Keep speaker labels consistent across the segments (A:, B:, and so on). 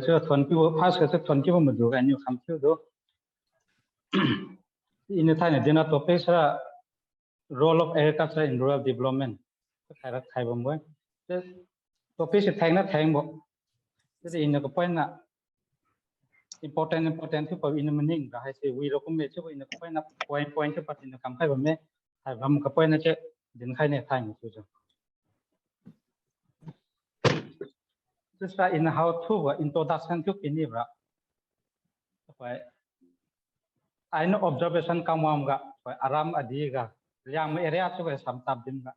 A: 저 전기부 파스에서 전기부 문제가 아니고 감투도 이는 타네 되나 토픽스라 role of agriculture in rural development khai khai bom boy topic se thang na thang bo thế in ko point na important to in meaning ra hai se we recommend che in ko point na point che pat in kam khai bom me hai bam ko point na che din khai ne thang chu chu just in how to introduction to ini bra phải I know observation kamam ga aram adi ga liang area chu ga sam tab din ga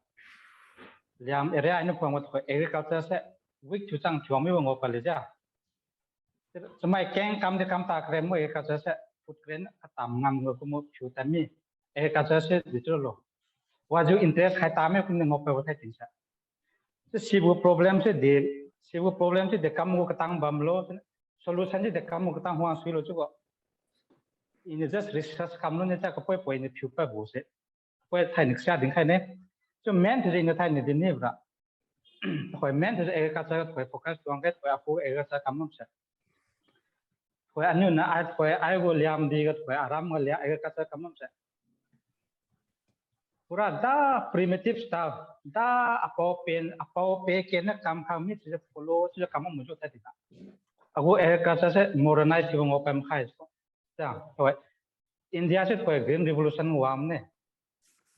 A: liang area I know pang ko agriculture se week chu chang chwang mi ngo pa le ja samai keng kam de kam ta kre mo agriculture se food grain atam ngam ngo ko mo chu ta mi agriculture se digital lo wa ju interest khai ta me kun ngo pa wa thai tin sa se sibu problem se de kam ngo ka tang bam lo solution se de kam ngo ka tang huang sui lo chu ko in just research kam lo ne ta ko poi ne phu pa bo se poi thai nik sha ding khai ne cho men the in thai ne din ne bra khoi men the agriculture khoi focus tuang ke khoi apu agriculture kam nom se khoi anu na ai go liam di ga khoi aram ga lia agriculture kam nom se pura da primitive style da apo pe ke na kam kham mi se follow se kam mo jo ta ti ta ago agriculture se modernize ko ngopam khai so ja khoi India se khoi green revolution wam ne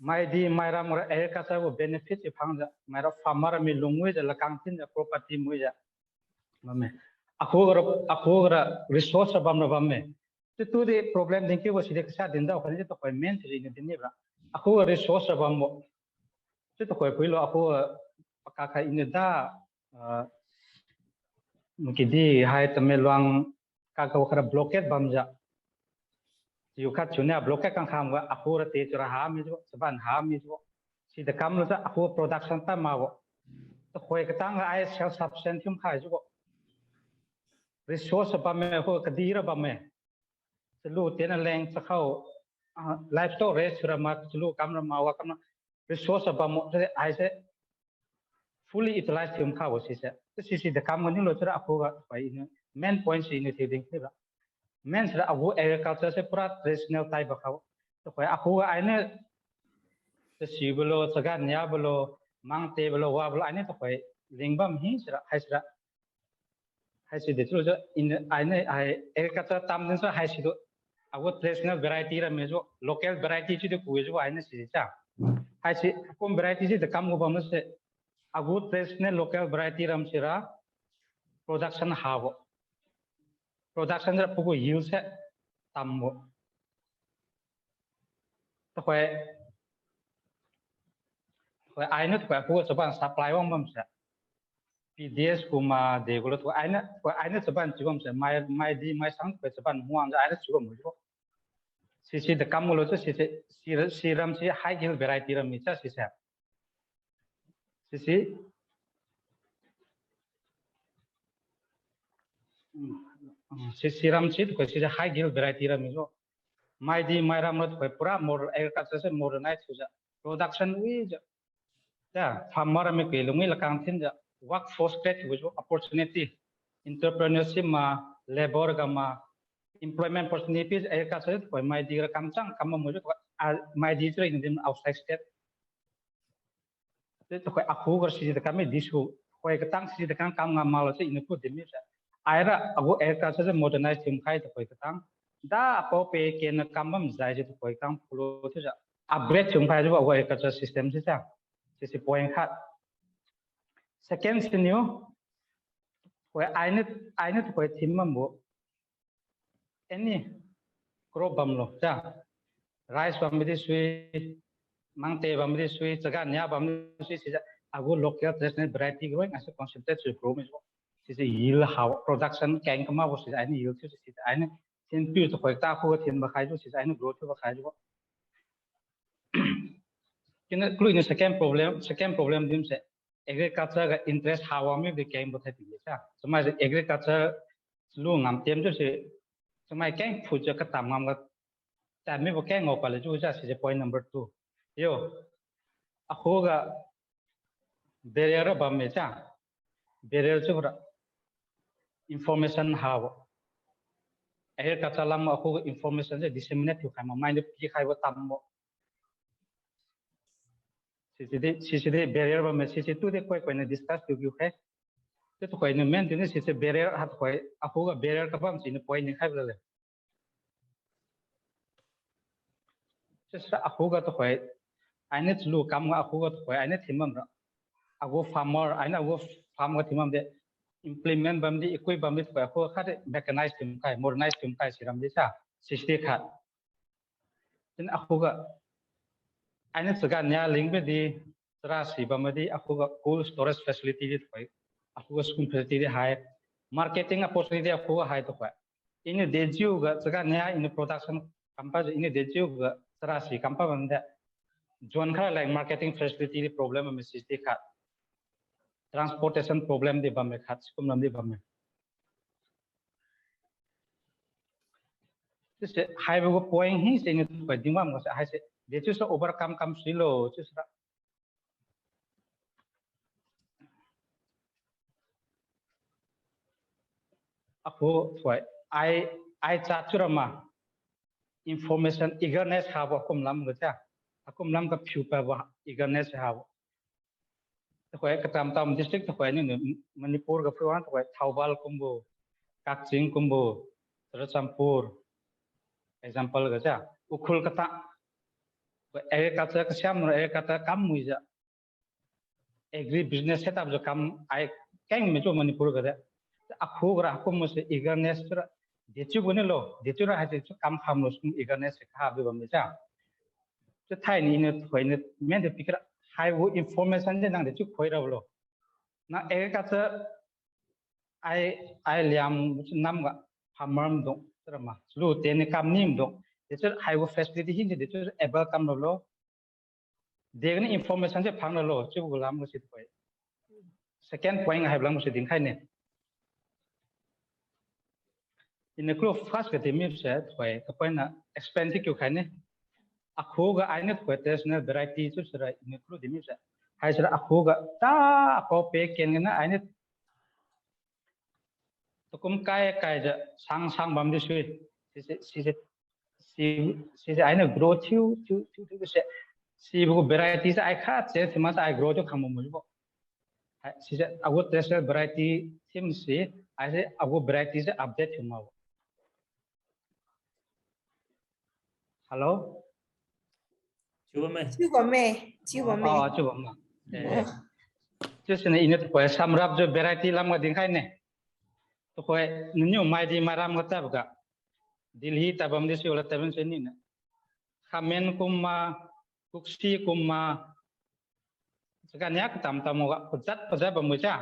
A: mai di mai ram ra agriculture ko benefit e phang ja mai ra farmer mi lungwe ja la kang tin ja property mu ja mame akho ra resource bam me tu de problem din ke wo si de sa din da khani to khoi main tri ne din ne bra akho resource bam mo tu to khoi lo akho ka kha in da mungkin di hai tame luang ka ka khara blockade bam ja yu khat chunya blockade kang kham ga akho ra te chura ha mi jo saban ha mi jo si de kam lo sa akho production ta ma wo to khoi ka tang ai self sufficient thum khai jo resource bam me ho ka di ra bam me se lu te na leng sa khau livestock race ra ma se lu kam ra ma wa kam resource bam mo te ai se fully utilize thum kha wo si se si de kam ni lo chura akho ga pai in main point si ni thing ni ra main sra ago agriculture se pura traditional type ba khau to khoi akho ga ai ne se si bolo sagan ya bolo mang te bolo wa bolo ai ne to khoi lingbam hi sra hai si de chu in ai ne ai agriculture tam din sa hai si do ago traditional variety ra me jo local variety chi de ku jo ai ne si cha hai si kom variety si de kam go ba ma se ago traditional local variety ram sira production hawo production ra pu go yield se tam mo to khoi ai ne khoi pu so ban supply wang bam sa PDS kuma de gulo to aina saban chigom se mai di mai sang pe saban huang ja aina chigom mo jo si de kam lo si ram si high yield variety ram ni cha si ram si ko si high yield variety ram ni jo mai di mai ram lo to pura more agriculture se modernize ho ja production wi ja farmer me ke lungi la kang thin ja workforce create ho jo opportunity entrepreneurship ma labor ga ma employment opportunities agriculture ko mai di ra kam chang kam mo jo mai di tra in outside state te to ko akhu gar si de kam di su ko ka tang si de kam ngam ma lo se in ko de mi sa aira ago agriculture se modernize thim khai to ko ka tang da apo pe ke na kam bam zai je to ko tang pulo to ja upgrade thum khai jo ago agriculture system se cha si point khat second scenario ko aina to ko thim mam bo any crop bam lo cha rice bam di sui mangte bam di sui chaga nya bam sui si ago local traditional variety go ngas concentrate su grow me si yield how production kang kama bo si aina yield si aina sin pi to ko ta ko thim ba khai jo si aina growth ba khai jo kina clue in second problem dim se agriculture ga interest hawa me de kang bo thai ti sa samai agriculture lu ngam tem jo se samai kang phu jo ka tam ngam ga ta me bo kang ngo pa le ju ja si point number 2 yo akho ga barrier ba me cha barrier chu ra information how agriculture lam aku information je disseminate tu khai ma mind pi khai wa tam mo sisi barrier ba me sisi tu de koi na discuss tu kyu khai tu koi ne men tu ne sisi barrier hat koi aku ga barrier ka bam sin point ni khai bla le sisa aku ga tu koi aine lu kam ga aku ga tu koi aine thimam ra aku farmer aine aku farm ga thimam de implement bam di ekoi bam di koi aku kha de mechanize tim kai modernize tim kai siram di sa sisi khat tin aku ga aine suga nya ling be di tra si bam di aku ga cold storage facility di koi aku ga school facility di hai marketing opportunity aku ga hai to koi ini deju ga suga nya in production company ini deju ga tra si company bam de John kha like marketing facility di problem me sisi khat transportation problem di bam me khat skum lam di bam me se hai bu point hi se ni ba dingwam ga se hai se de chu so overcome kam silo chu sa aku thoi I chat churama information eagerness ha ba kum lam ga cha akum lam ka phu pa ba eagerness ha thoi ka tam district thoi ni manipur ga phwan thoi thawbal kumbu kakching kumbu rachampur example ga cha ukhul kata agriculture ka syam no agriculture kam muija agri business setup jo kam ai keng me jo manipur ga da aku gra aku muse eagerness tra dechu bune lo dechu ra ha chu kam kham lo sum eagerness kha be bam cha chu thai ni ne thoi ne men de pikra hai wo information de nang de chu khoi ra lo na agriculture ai liam nam ga phamam dong tra ma lu te ne kam nim dong de chu hai wo facility hin de chu able kam lo de ne information je phang lo chu gu lam go sit khoi second point hai blang se din khai ne in the group first ke timi se thoi ka point na expand ki khai ne akho ga aine thoi test na variety chu sera in the group timi se hai sera akho ga ta ko pe ken na aine to kum kai ja sang bam di sui si aine grow chu se si bu variety se ai kha che thima sa ai grow chu kham mu bo si se ago test variety thim si ai se ago variety se update thuma hello
B: chưa mẹ
A: chưa bấm chứ xin này init phải samrap jo variety lam ga ding khai ne to khoi Newmai di maram ga tab ga Delhi tabam de siola tabam se ni na khamen kumma kuksi kumma sakan yak tam ga pajat ba mu cha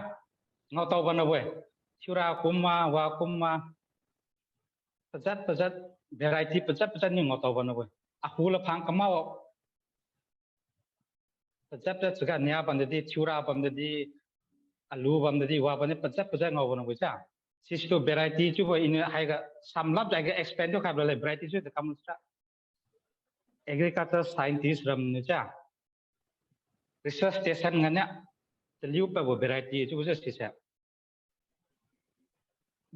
A: ngau taw ban we chura kumma wa kumma pajat variety pajat ni ngau taw ban we akula phang kamao pajat sakan nya ban de chura ban de alu ban de wa ban pajat ngau ban we cha sisto variety chu bo in hai ga samlap ja expand to khabla variety chu de kam sa agriculture scientist ram ne cha research station nganya teliu pa bo variety chu se si sa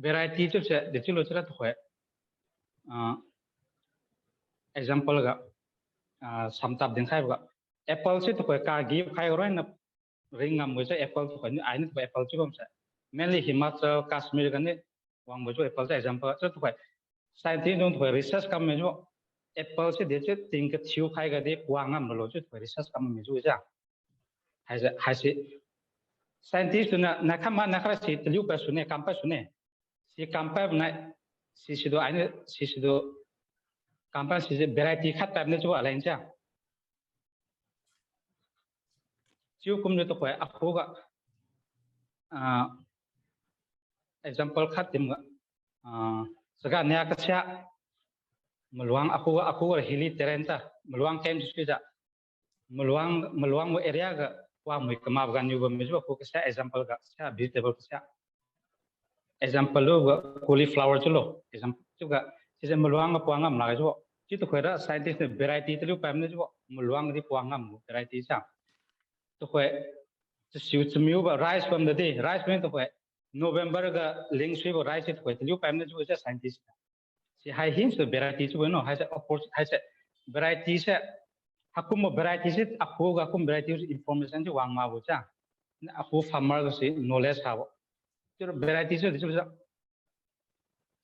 A: variety chu se de chu lo cha to khoi example ga samtap ding khai ga apple se to khoi ka gi khai ro na ringam mo cha apple to khoi ni ai ni apple chu bom sa mainly Himachal Kashmir kan ni wang bo chu apple example chu to khoi scientist dong thoi research kam me jo apple se de che ting ka chiu khai ga de wangam lo chu thoi research kam me ju ja hai se scientist na khama na khara si tliu pa sune kam pa sune si kam pa na si do ai si do kam pa si variety khat pa ne chu ala cha chiu kum ne to khoi akho ga example khat tim ga saga nya ka cha meluang aku hili terrain ta meluang kem ju ja meluang area ga wa mui kama ga nyu ba me ju aku ka example ga sa vegetable ka example lo ga cauliflower chu lo example chu ga si meluang ga puangam la ju chi to khoi ra scientist variety tu pa me ju meluang di puangam variety cha to khoi siu chmiu ba rice from the day rice me to khoi November ga link sui bo rice it ko liu pam ne ju scientist si hai hin so variety chu no hai se opposite hai se variety se hakum variety se apu ga kum variety information ju wang ma bo cha apu farmer ga si knowledge ha bo ju variety se ju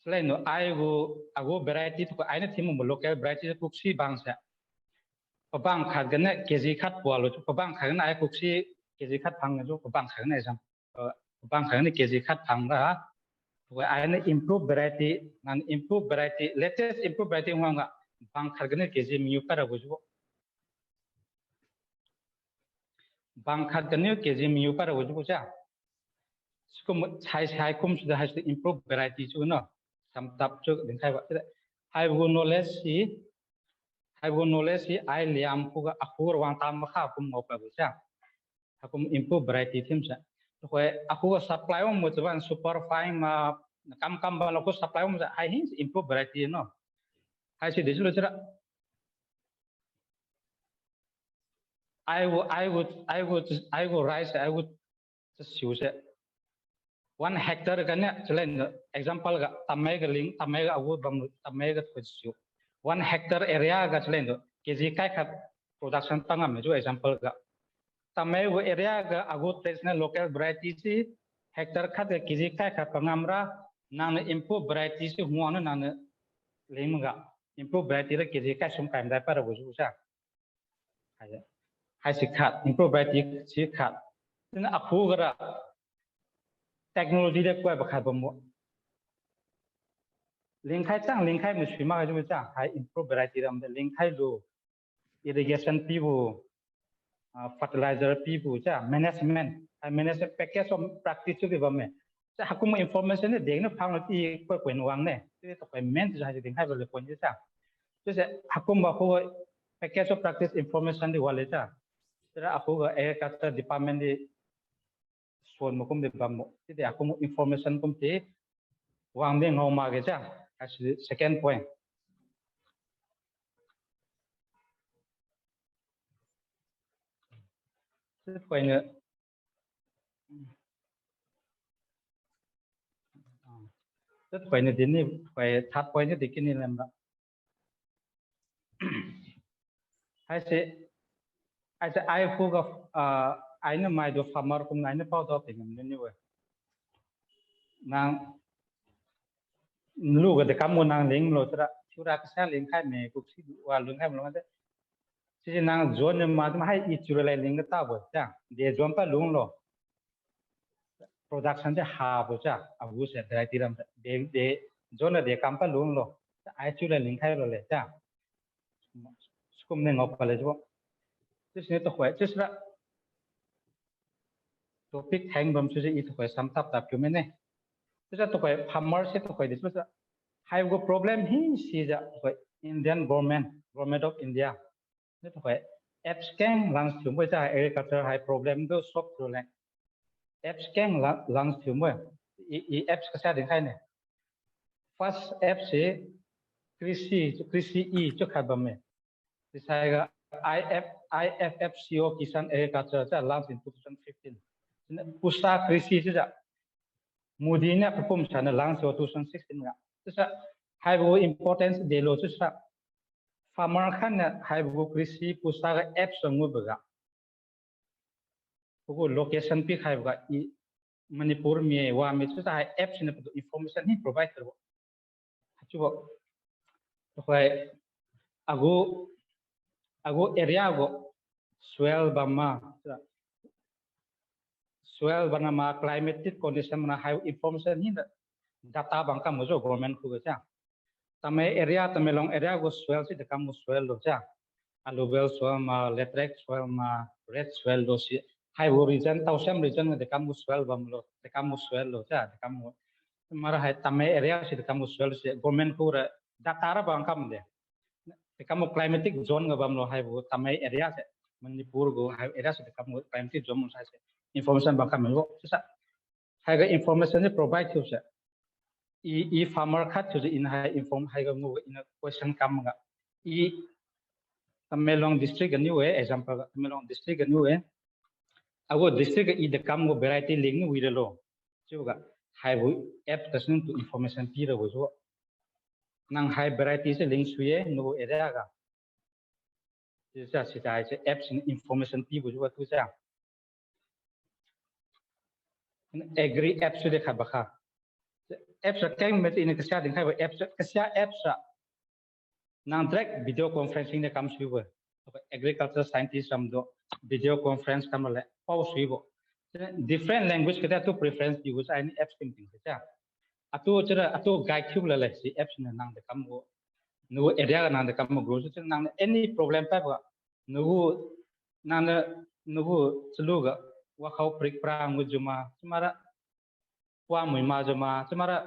A: selain no ai go ago variety to ai na thim mo local variety ku si bang sa pabang khat ga na kg khat po lo chu pabang khat na ai ku si kg khat phang ju pabang khat na sam pabang khat na kg khat phang ra where I improve variety and improve variety. Latest improve variety हुआ bang खरगने केजी मियू पर बुझो bang खरगने केजी मियू पर बुझो जा इसको छाई कुम सुधा है improve variety चु ना सम तब चु दिखाई बात है वो knowledge सी आई लियाम को अखोर वांग ताम मखा कुम मोपा बुझा कुम improve variety थीम से तो है अखोर supply वो मुझे super fine मा कम बालों को supply वो मुझे आई हिंस improve variety ना hai si disu chira I would rise I would just use it 1 hectare kan ya selain example ga tamai ga ling tamai ga awu bang tamai ga kusiu 1 hectare area ga selain kg kai khat production pangam ju example ga tamai wo area ga agu traditional local variety si hectare khat kg kai khat pangamra nang improve variety si huang nang ling ga improve variety ra kg kai sum kai dai para bu ju sa hai si khat improve variety si khat na apu gara technology de kwa ba khat bam ling khai chang ling khai mu sui ma ju cha hai improve variety ram de ling khai lu irrigation pi bu fertilizer pi bu cha management hai management package of practice chu bi bam me cha hakum information de deng na phang ti ko kwen wang ne ti to kai men ju ha ji ding khai ba le kon ju cha ju se hakum ba ko package of practice information de wale cha tera aku ga agriculture department di son mukum di bamu jadi aku mau information kum ti wang de ngau ma ge cha second point third point ne third point ne din ni third point ne dikin ni lam ba hai se ai fu ga ai na mai do farmer kum nai na pau do pe ngam ni we nang lu ga de kam mo nang ling lo tra chura ka sa ling khai me ku si wa lung khai mo ma de si nang zone ma ma hai I chura lai ling ga ta bo cha de zone pa lung lo production de ha bo cha abu se dai ti ram de zone de kam pa lung lo ai chura ling khai lo le cha skum ne ngop pa le jo tis ne to khwai tis ra topic hang bam su I to khwai sam tap tap kyu me ne tis ra to khwai farmer se to khwai dis ra hai go problem hi si ja khwai Indian government of India ne to khwai app scan lang thum ba cha agriculture hai problem do solve through le app scan lang thum ba I apps ka sa din khai ne first app se कृषि E cho khat bam me sai ga IFFCO Kisan Agriculture cha launched in 2015 pusa कृषि cha Modi ne perform sana launch 2016 ga cha hai bo importance de lo cha farmer khan ne hai bo कृषि pusa ga app sangu ba ga ko location pi khai ba I Manipur me wa me cha app ne information ni provide kar bo chu bo to khai ago area go soil bama soil bana climatic condition na high information ni data bangka mojo government ku cha tame area tame long area go soil si dekam soil lo cha alluvial soil ma lateric soil ma red soil do si high region tausam region dekam soil bam lo dekam soil lo cha dekam mara hai tame area si dekam soil si government ku data ra bangka de kamu climatic zone ngabam lo hai bu tamai area se Manipur go hai area se kamu climatic zone mun sai se information ba kam lo sa hai ga information ni provide tu se I farmer khat tu in hai inform hai ga mu in question kam ga I Tamelong district ni we example Tamelong district ni we ago district I de kam go variety ling ni we lo chu ga hai bu app kasnung tu information pi ra bu so nang hai variety se link suye no area ga ja si dai se apps information pi bu so tu ja agree apps de kha ba kha apps ka me in ka sha ding khai ba apps ka sha apps nang direct video conferencing de kam su bu agriculture scientist ram do video conference kam le pau su bu different language ka tu preference use any apps ting ting ja atu chara atu guide chu la le si apps na nang de kam go no area nang de kam go so nang any problem pa ba no nang no chlu ga wa khau prik prang mu juma chumara wa mui ma juma chumara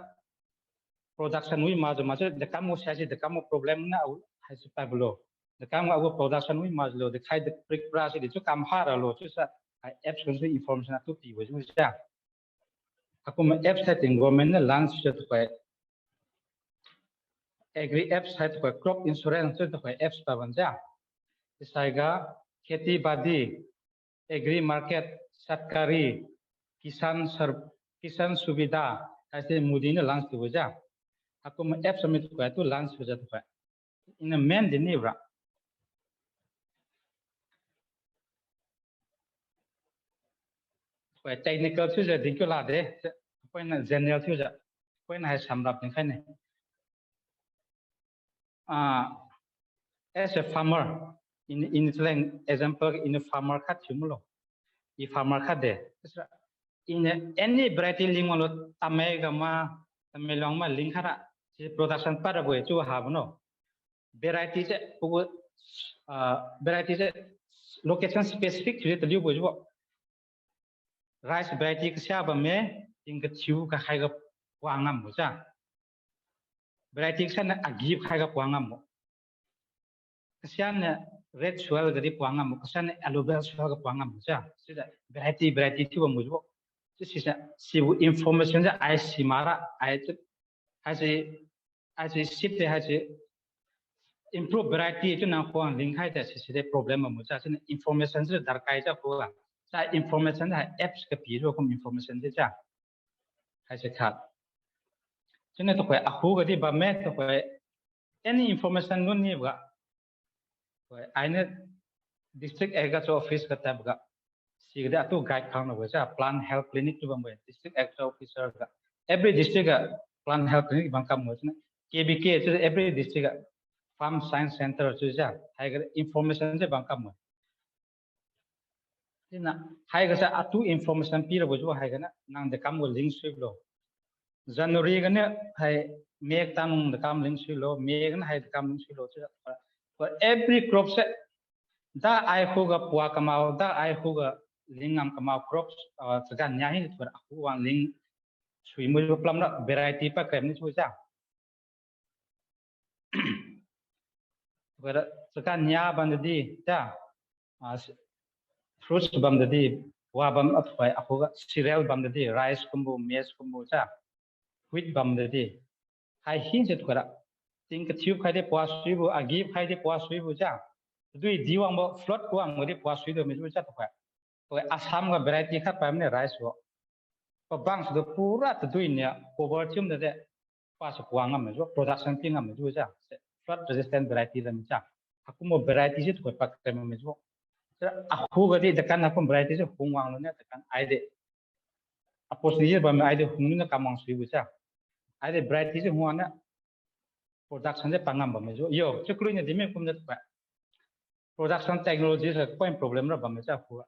A: production wi ma juma che de kam mo sa de kam problem na au hai su pa blo de kam wa production wi ma lo de khai de prik pra si de chu kam ha ra lo chu sa apps ko information atu pi wo ju sa aku apps setting government na launch che to agri apps है तो crop insurance तो apps का बन जा इसका खेती बाड़ी agri market सरकारी किसान सुविधा ऐसे मोदी ने लॉन्च किया जा आपको apps में तो लॉन्च हो जाता है इन मेन दिन नहीं बरा कोई टेक्निकल चीज़ दिन क्यों ला दे कोई ना जनरल चीज़ कोई ना है संभाप नहीं खाने as a farmer in example in a farmer kat cumulo i farmer kat de in any variety lingolo tamega ma tamelong ma lingkhara si production para boy chu habno variety se variety se location specific chu te liu boy rice variety ka sha ba me ing ka chu ka khai ga wangam bo cha variety sa na agi khai ga wangam bo kasian red soil gadi puangam kasian aloe vera soil ga puangam ja sida variety tu mo jo sisa sibu information ja ai simara ai tu ai ship de ai improve variety tu na ko link hai ta sida problem mo ja sin information ja dar kai ja ko sa information ja apps ka pi ro kom information ja hai se khat chine to ko ahu gadi ba me to ko any information nun ni ba आइने district agriculture office का तब का सीधे अतो गाइड खाना हुआ चा plan health clinic तो बंबई डिस्ट्रिक्ट एग्रीकल्चर ऑफिसर का एवरी डिस्ट्रिक्ट का प्लान हेल्थ क्लिनिक बंका हुआ चा केबीके तो एवरी डिस्ट्रिक्ट का फार्म साइंस सेंटर तो चा हाई का इंफॉर्मेशन से बंका हुआ ना हाई का चा अतो इंफॉर्मेशन पीर हुआ जो हाई का ना नांग द काम वो लिंक स्विप लो जनवरी का ने हाई मेक तांग द काम लिंक स्विप लो मेक ना हाई द काम लिंक स्विप लो चा for every crop set da ai huga puwa kamau da ai huga lingam kamau crops segan nyahi for aku wang ling sui mu plam na variety pa krem ni chu cha for segan nya ban di ta fruits bam di wa bam athwai aku ga cereal bam di rice kumbu maize kumbu cha wheat bam di hai hin se thora ting ka thiu khai de pwa sui bu agi khai de pwa sui bu cha dui diwang bo float ko ang de pwa sui do me cha to ko asam ga variety khat pa ne rice bo ko bang su do pura to dui ne cover chum de pa su kwang ngam me production thing ngam me cha flood resistant variety da me cha akumo variety se to pa ka me jo aku ga de kan akum variety se hungwang lo ne kan ai de apos ni ba me ai de hung na kamang sui bu cha ai de variety se huwa na production se pangam ba me jo yo chuklu ne dime kum ne pa production technology se point problem ra ba me cha pu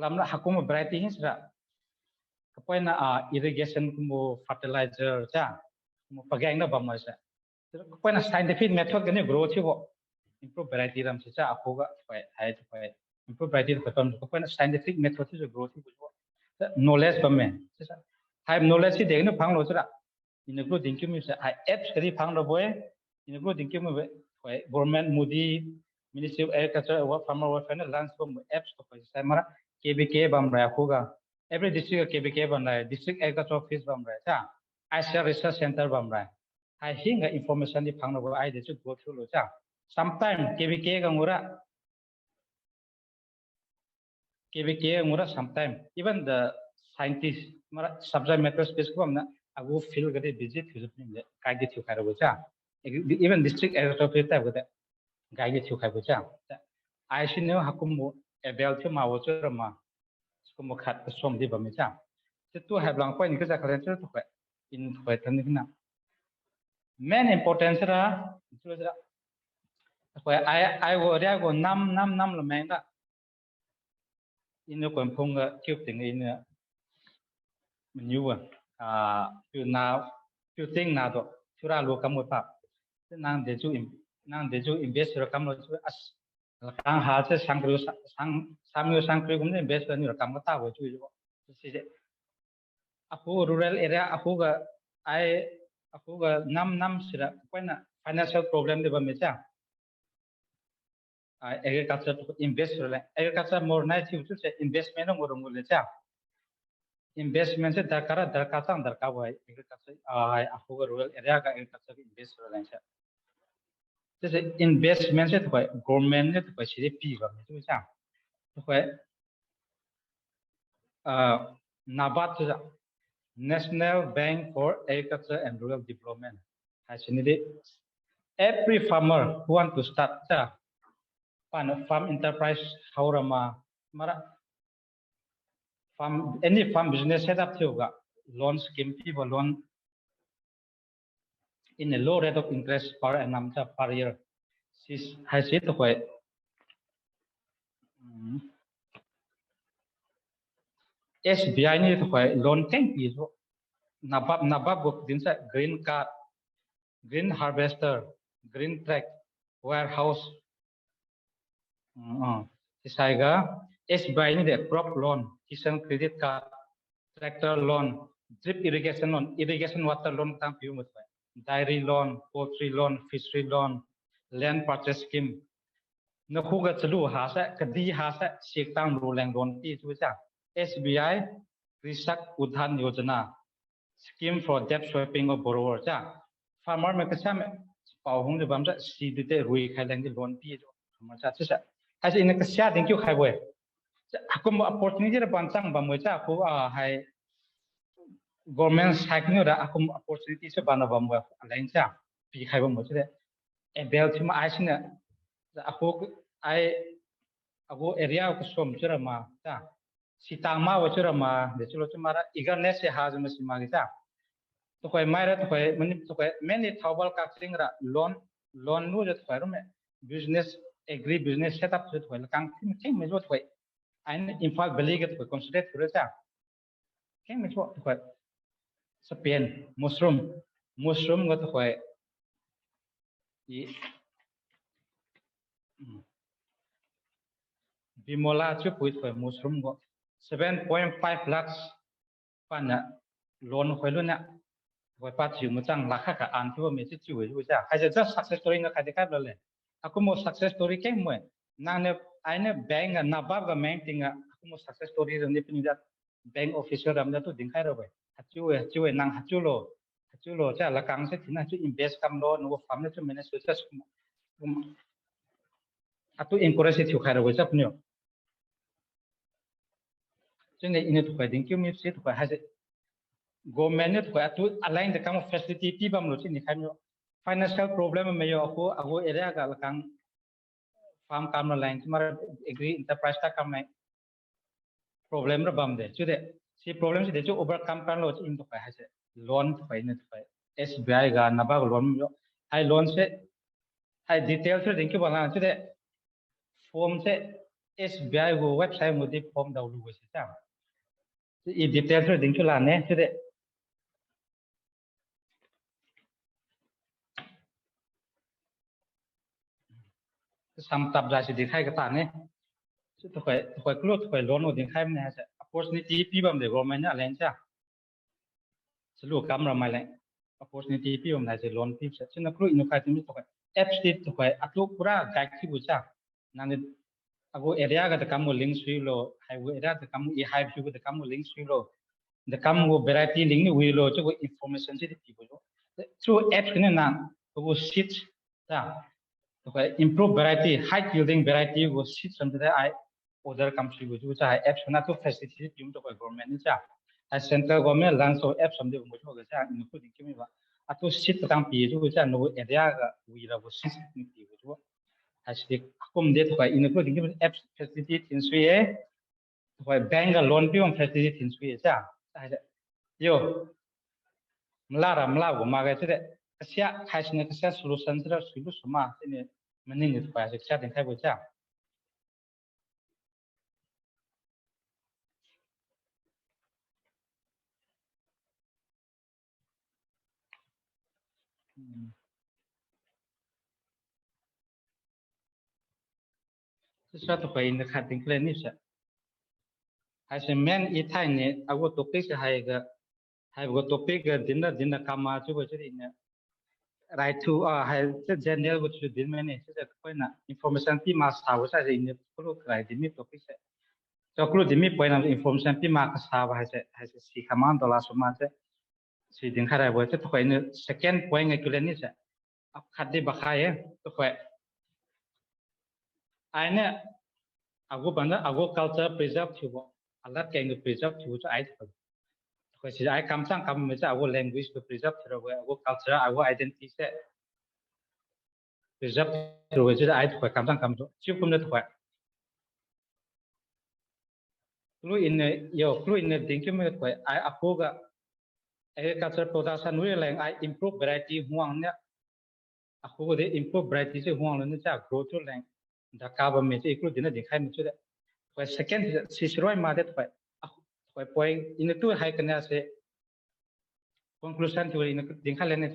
A: lam na hakum variety hin sa ka point na irrigation kum fertilizer cha mo pagang na ba ma sa ka point na scientific method ne grow chi bo improve variety ram se cha aku ga pai hai to pai improve variety ka point na scientific method se grow chi bo knowledge ba me sa hai knowledge de ne phang lo cha including kimi sa apps kari phang lo boy including kimi boy government modi ministry of agriculture wa farmer welfare launch ko apps ko sa mara kbk bam ra hoga every district kbk bam ra district agriculture office bam ra cha asia research center bam ra hai hinga information ni phang lo ai de chu go through lo cha sometime kbk ga ngura sometime even the scientist mara subject matter space ko amna agu field gade visit hu ni kai ge thiu khai ro cha even district executive ta gade gai ge thiu khai bo cha ai shin no hakum mo ebel thiu ma wo cha ma ko mo khat som di ba me cha te tu have lang point ni ka cha khalen cha to in khoi tan ni na main importance ra chu ra khoi ai wo ria go nam la me da in no kon phong ga thiu ting in mình nhiều từ nào từ tiếng nào đó chúng ta luôn cầm một pháp năng để chú invest rồi cầm rồi chú as là càng hà sẽ sang kêu cũng invest rồi nhiều cầm cái tao của chú chứ thế aku rural area aku ga năm sih apa na financial problem di bawah macam agriculture invest rồi agriculture more nice itu sih investment orang mulai macam investment se darkar tang darkar boy agriculture aku rural area ka agriculture invest ro lan sa se investment se boy government ne boy siri pi ba me tu sa boy nabat sa National Bank for Agriculture and Rural Development has needed every farmer who want to start sa farm enterprise haurama mara any farm business setup juga loan scheme people loan in a low rate of interest per annum per year has it quite SBI ni to quite loan can be so nabab book din sa green card green harvester green track warehouse isaiga SBI ni de crop loan kisan credit card tractor loan drip irrigation water loan tang piu mut dairy loan poultry loan fishery loan land purchase scheme na khu ga chalu ha sa kadi ha sa sek tang ru lang loan ti chu cha SBI Krisak Udhan Yojana scheme for debt swapping of borrower cha farmer me ka sam pau hong de bam sa si de te rui khai lang de loan ti jo ma cha cha ha se in ka sia ding kyu khai boy akum opportunity ra ban chang ba mo cha ko hai government side ni ra akum opportunity se ban ba mo alain cha pi khai ba mo che e bel thima ai sin aku area ko som chura ma cha sitang ma wa chura ma de chulo chumara eagerness se ha juma si ma gi cha to koi mai ra to koi mani to koi many thobal ka ching ra loan nu je to ro me business agri business setup je to kang thing me jo to koi ain infal valley ke to consider thura cha keng me to koi Spain mushroom ga to koi Bimola chu pui thoi mushroom go 7.5 lakhs pana loan khoi lu na khoi pa chiu mu chang lakha ka an thu me chi chiu ju cha khai ja success story na khai de kai le aku mo success story ke mo nang ne ai ne bank na ba ga main ting aku mo success story ni pin da bank officer ram da tu ding khai ro bai chu nang hachu lo cha la kang se thina chu invest kam lo no fam ne chu manage chu atu encourage thiu khai ro bai cha pnyo cho nên in thuộc định kêu mình sẽ thuộc hay là government ne thuộc atu align the kind of facility pi bam lo chin khai no financial problem me yo ako area ga kang farm kam la line mar agri enterprise ta kam nai problem ra bam de chu de si problem si de chu overcome kan lo in thuộc hay là loan thuộc ne thuộc SBI ga na ba loan yo hai loan se hai detail se định kêu bang chu de form se SBI go website mo di form download go se cha i detail rồi định cho là nè chứ đấy sam tập ra sẽ đi khai cái tàn nè chứ tôi phải close phải loan rồi đi khai nè sẽ opportunity pi bam để government nhá lên cha sẽ lùa cam rồi mày lại opportunity pi bam này sẽ loan pi sẽ chứ nó close ino khai thì tôi phải FST tôi phải upload pura guide thì buổi cha nên ago area cái kamu link suy lo hay area cái kamu i hype suy cái kamu link suy lo the kamu variety link ni we lo cho information sẽ đi buổi through apps cái này nè go sheet ta okay improve variety high yielding variety go sheet some that I order comes to you cha apps na to facility yung to government ni cha ai central government lang so app som de mo cho ga cha including kimi ba atu sit tang pi ju cha no area ga wi ra bo sit ni pi ju ai sik akum de thoi including kimi app facility tin sui e thoi bank ga loan pi om facility tin sui cha ai yo mla go ma ga che sia khai sne sia solution ra sui lu suma ne mani ni thoi sa cha den khai bo cha sa to pai in khat tin kle ni sa ai se men I thai ne ago topic se hai go topic dinna kama chu go chi ne right to hai se general go chu din mane se ko na information pi ma sa go sa ne pro krai din ni topic se so kru din mi point of information pi ma ka sa ba hai se si khaman dola so ma se si din khara bo se to ko ne second point ngai kle ni se ab khat di ba khai to ko ai ne ago banda ago culture preserve chu bo alat ke ngai preserve chu cho ai because I come sang come with our language to preserve through our culture, our identity set preserve through which I to come sang come to chip from the to clue in the thinking with I approga agriculture production we lang I improve variety huang ne approga the improve variety se huang ne cha grow to lang the government include in the kind to the second sisroi ma that point in the two high can say conclusion to in the dinka lene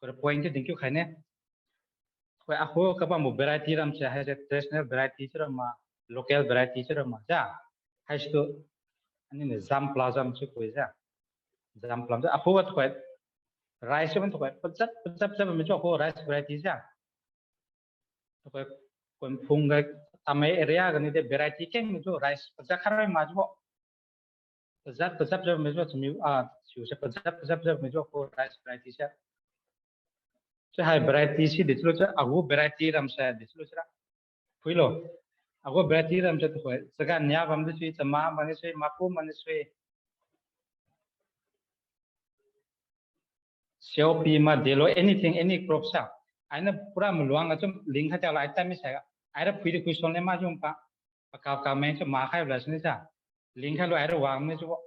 A: for point to think you can Koi aku kapa mo variety ram se hai traditional variety ram ma local variety ram ma ja hai sto ani ne jam plazam chu koi ja jam plam ja aku wat koi rice man to koi pajat me cho ko rice variety ja to koi kon phung ga tamai area ga ni de variety ken me cho rice pajat kharai ma jo pajat me cho chumi chu se pajat me cho ko rice variety ja se hai variety si de chu cha aku variety ram se de chu cha Puilo, aku berarti dalam satu koi. Sekarang ni apa manusia cema manusia mampu manusia Shopee ma delo anything any crop sa. Aina pura meluang macam link hati ala item ni saya. Aina puisi kuison le macam pa. Pakau kau main cuma makai belas ni sa. Link halu aina wang ni cuba.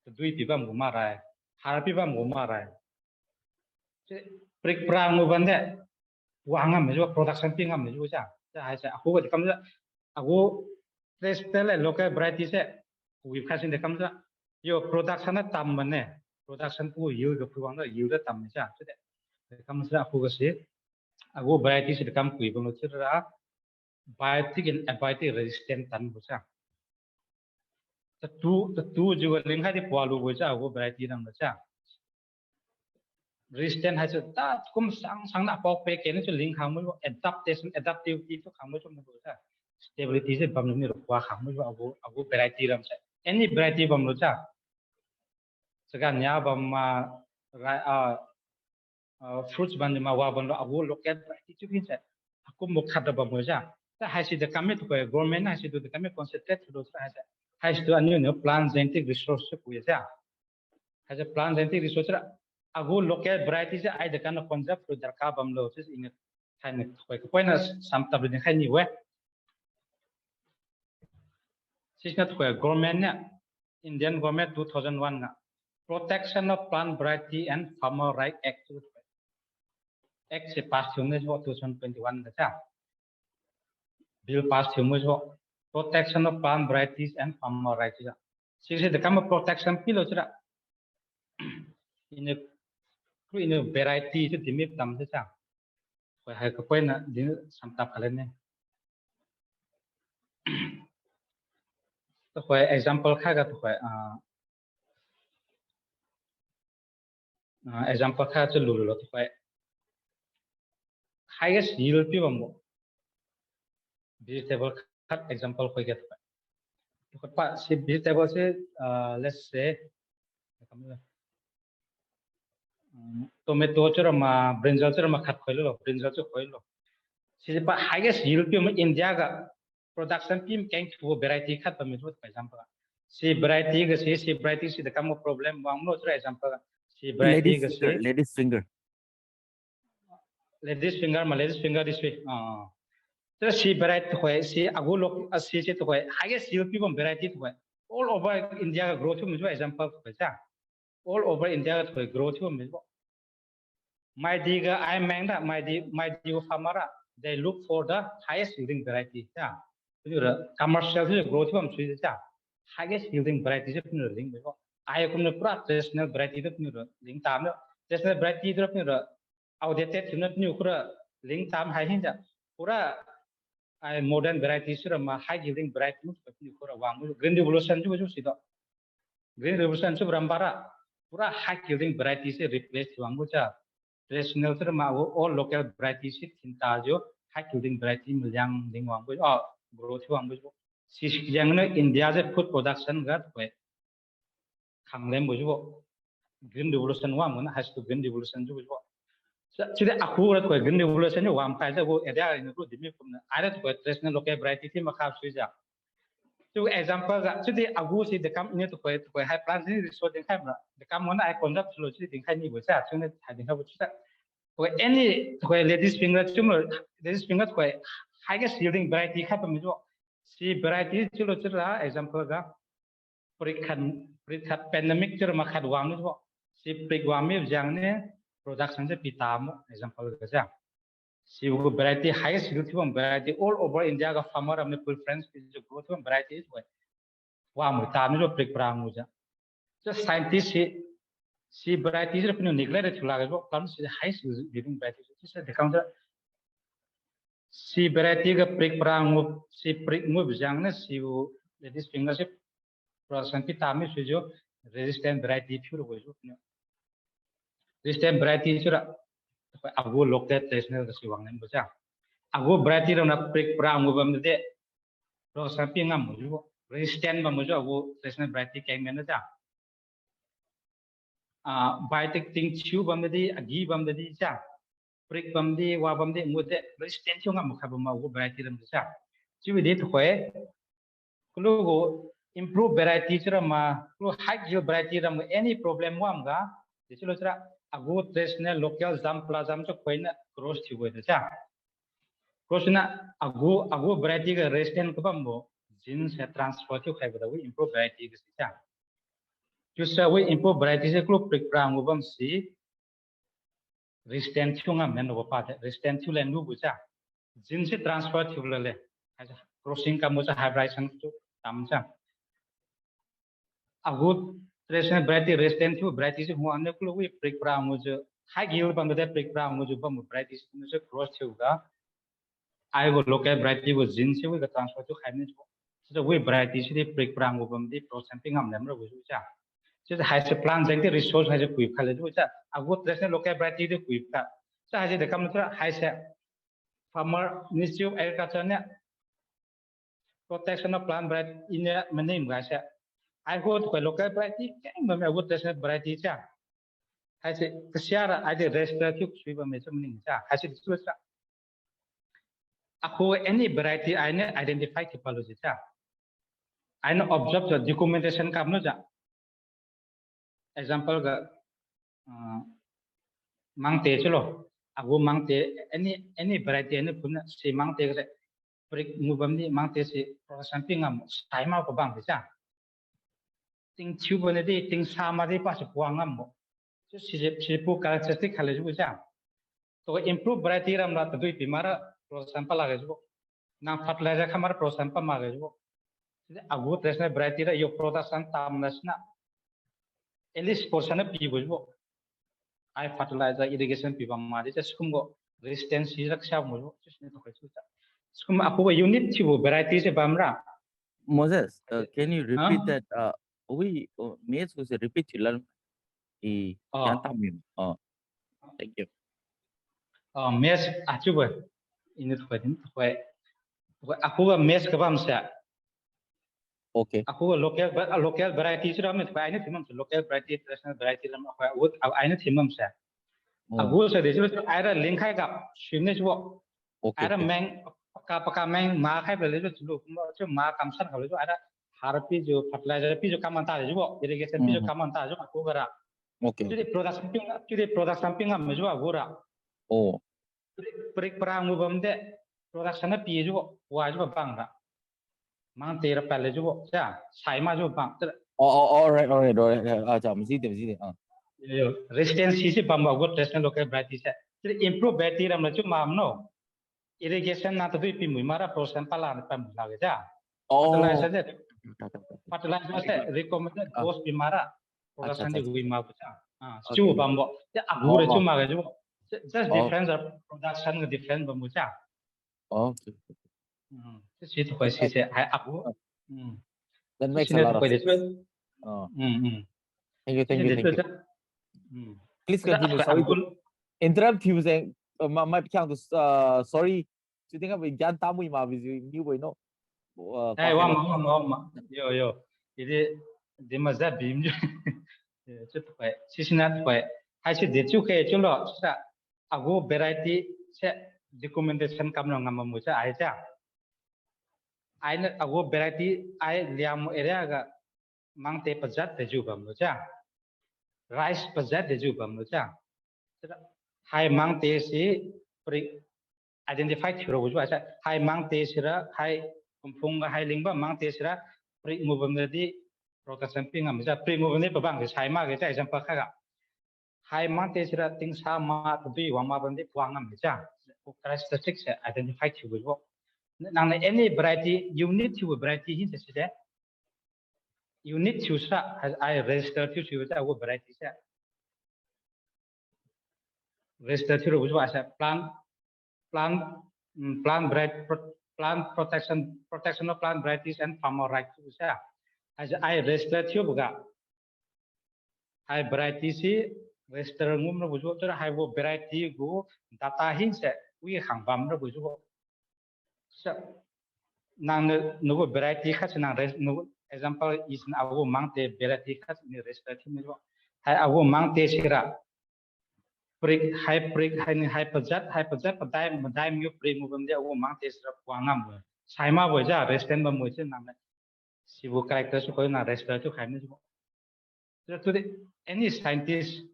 A: Dui pipa muma rai. Har pipa muma rai. Prik perang nguban deh. Wang am ni cuba production pingam ni cuba sa. Saya aku buat kamu aku tele local variety se we kasih de kamu yo production tam mana production pu yield ke puang yield tam ni sa kamu sa aku kasih aku variety se de kamu kui bang cira biotic and abiotic resistant tan busa tu juga lingkah di pualu busa aku variety nam busa resistant hai ta kum sang nak pok pe ke ni chu link kamu adaptation adaptivity tu kamu chu busa stability se bam ni ro kwa kamu aku variety ram se any variety bam busa sekarang ya bam fruits ban ma wa ban abu local variety chu hin se aku mo khada bam busa ta hai si de kami tu ko government hai si tu de kami concentrate tu hai si tu anu no plant genetic resource ku ya hai se plant genetic resource aku local variety se ai de kan concept tu dar ka bam lo se in hai ne ko point sam tab de khai ni we sisna tu ko government ne Indian government 2001 na Protection of Plant Variety and Farmer Right Act Act se pass thung ne 2021 da cha bill pass thung mo Protection of Plant Varieties and Farmer Rights ja sise de kam protection pilo cha in a variety to dimip tam cha ko hai ko point na din samtap kalen ne to ko example kha ga to ko example kha chu lu lo to ko highest yield pi bam vegetable khat example ko ga to ko pa si vegetable se let's say tomato chura ma brinjal chura ma khat khoilo brinjal chu khoilo si pa highest yield pi ma India ga production pi keng thu variety khat pa mi thot pa example si variety ga si variety si the come problem wang no for example si variety ga si
C: ladies finger
A: ladies finger this way so si variety hoy si agu lok si to hoy highest yield people variety to hoy all over India ga growth mu example hoy cha all over India ga hoy growth mu my diga I mangda my di farmer they look for the highest yielding variety cha commercial growth mu cha highest yielding variety je pinu ring me I kum pura traditional variety de pinu ring tam traditional variety de pinu outdated pinu pura ring tam hai hin ja pura modern variety sura ma high yielding variety mu pinu pura wang green revolution ju si do green revolution su brambara pura high yielding variety se replace wang cha traditional sura ma all local variety se thinta jo high yielding variety milyang ding wang growth wang si yang na India je food production ga hoy khanglem bujo green revolution wa mun has to green revolution ju bujo chide aku ra ko green revolution wa am pa ja go area ni ko dimi kum na ara ko traditional local variety ti ma kha su ja to example ga chide agu si de kam ni to ko hai plan ni so de khai ma de kam mon ai concept lo chi de khai ni bo sa chung ne ha de ha bu chi ko any ko ladies finger ko highest yielding variety khai pa mi jo si variety chulo chira example ga prekhat pandemic chira ma khat wang ni jo si prik wang mi jang ne production je pitam example ga ja si wo variety highest yielding variety all over India ga farmer amne preference is jo growth variety is wa mu ta ni jo prik prang mu ja so scientist si variety je pinu neglect chula ga jo kam si highest yielding variety so de kam si variety ga prik prang mu si prik mu jang ne si wo ladies finger se production pitam mi jo resistant variety pure go jo resistant variety chura agu local traditional ga si wang nem ba agu variety na prik prang mu bam de production pi ngam mu jo resistant ba mu jo agu traditional variety keng men ja biotech ting chu bam de agi bam de ja prik bam de wa bam de mu de resistant chu ngam kha bam agu variety ram ja chi wi de to hoye klo go improve variety chura ma klo high yield variety ram any problem wam ga de chlo chura agu traditional local jam plazam cho koina cross thi go de ja cross na agu variety ga resistant ka bam bo jin se transfer thi khai ba wi improve variety ga si ja chu sa wi improve variety se klo prik prang go bam si resistant chu ngam men go pa de resistant chu len lu bu ja jin se transfer thi le le crossing ka mo sa hybridization chu tam cha agu traditional variety resistant chu variety se ho ane klo wi prik prang mo jo high yield bam de prik prang mo jo bam variety se cross chu ga ai go local variety go jin se wi ga transfer chu khai ne chu so wi variety se prik prang go bam di procent ngam nem ro go chu cha so hai se plan jeng de resource hai se kui khale chu cha agu traditional local variety de kui ka cha hai de kam tra hai se farmer ministry of agriculture ne protection of plant variety in manim ga se I go to local variety keng ba me agu traditional variety cha hai se kasiara ai de register chu sui ba me chum ning cha hai se chu cha aku any variety I ne identify typology cha I ne observe the documentation kam no cha example ga mangte chlo aku mangte any variety any pun si mangte ga prik mubam ni mangte si production pingam sai ma ko bang cha ting chu bone de ting sama de pa se puangam mo so si pu characteristic khale ju cha to improve variety ram la to pi mara production pa la ga ju na fertilizer khamar production pa ma ga ju agu traditional variety ra yo production tam nasna at least portion pi go ju I fertilizer irrigation pi bang ma de skum go resistance si raksha mo ju ne to chu cha skum aku unit chi bo variety se bamra
C: Moses, can you repeat that we maize was repeat chilan I yan tamim thank you
A: mes achu bo ini to din to aku ga mes ka bam sa
C: okay
A: aku local variety sira me fa aina thimam local variety traditional variety lam fa wood aina thimam sa aku sa de ju aira link khai ga shimne ju
C: okay
A: aira meng paka meng ma khai le ju lu chu ma kam san ha le ju aira harpi jo fertilizer pi jo kaman ta jo irrigation pi jo kaman ta jo ko gara
C: Okay.
A: jadi production ping am jo agora
C: Oh.
A: prik perang mu bamde production na pi jo wa jo bang ra mang te ra pale jo ja sai ma jo bang
C: All right. Jam sih.
A: resistance si bamba go resistance local variety se jadi improve variety ram la jo mam no irrigation na to pi mu mara production pala na pam la ja fertilizer se recommended dose pi mara production di wi ma ja chu bambo ya agura chu ma ga jo just difference of production ga different bambo ja
C: Okay.
A: si to ko si se hai abu
C: That makes a lot of sense. Thank you. Please continue. Sorry to interrupt you saying my piang to sorry. You think about Jan Tamu ma you boy no.
A: Hey, wam. Yo. Ini di mazda bim je. Itu tu kai. Sisina tu kai. Hai si decu kai culo. Sisa aku variety se documentation kamno ngam mu cha ai cha. Ai na aku variety ai liam area ga mang te pajat deju bam mu cha. Rice pajat deju bam mu cha. Hai mang te si identify thiro bu cha. Hai mang te sira hai kumpunga hai lingba mang te sira pri ngubam di production ping am ja pri ngubam ni babang ke sai ma ke cha example kha hai mang te sira ting sa ma tu bi wa ma ban di puang am ja characteristics identify thiro bu nang any variety unit to variety hin se se unit to sa I register to ja wo variety sa register thiro bu sa plant protection of plant varieties and farmer right to say as I register buga I variety si register ngum na bujo tera hai wo variety go data hin se wi khang bam na bujo sa nang no variety kha nang no example is na awo mang te variety kha ni register thi me hai awo mang te sira prik hai pajat padai mu prik mu bam dia wo mang te sira kwangam sai ma bo ja resistant ba mu chen nam si wo character su ko na register chu khai ne chu so today any scientist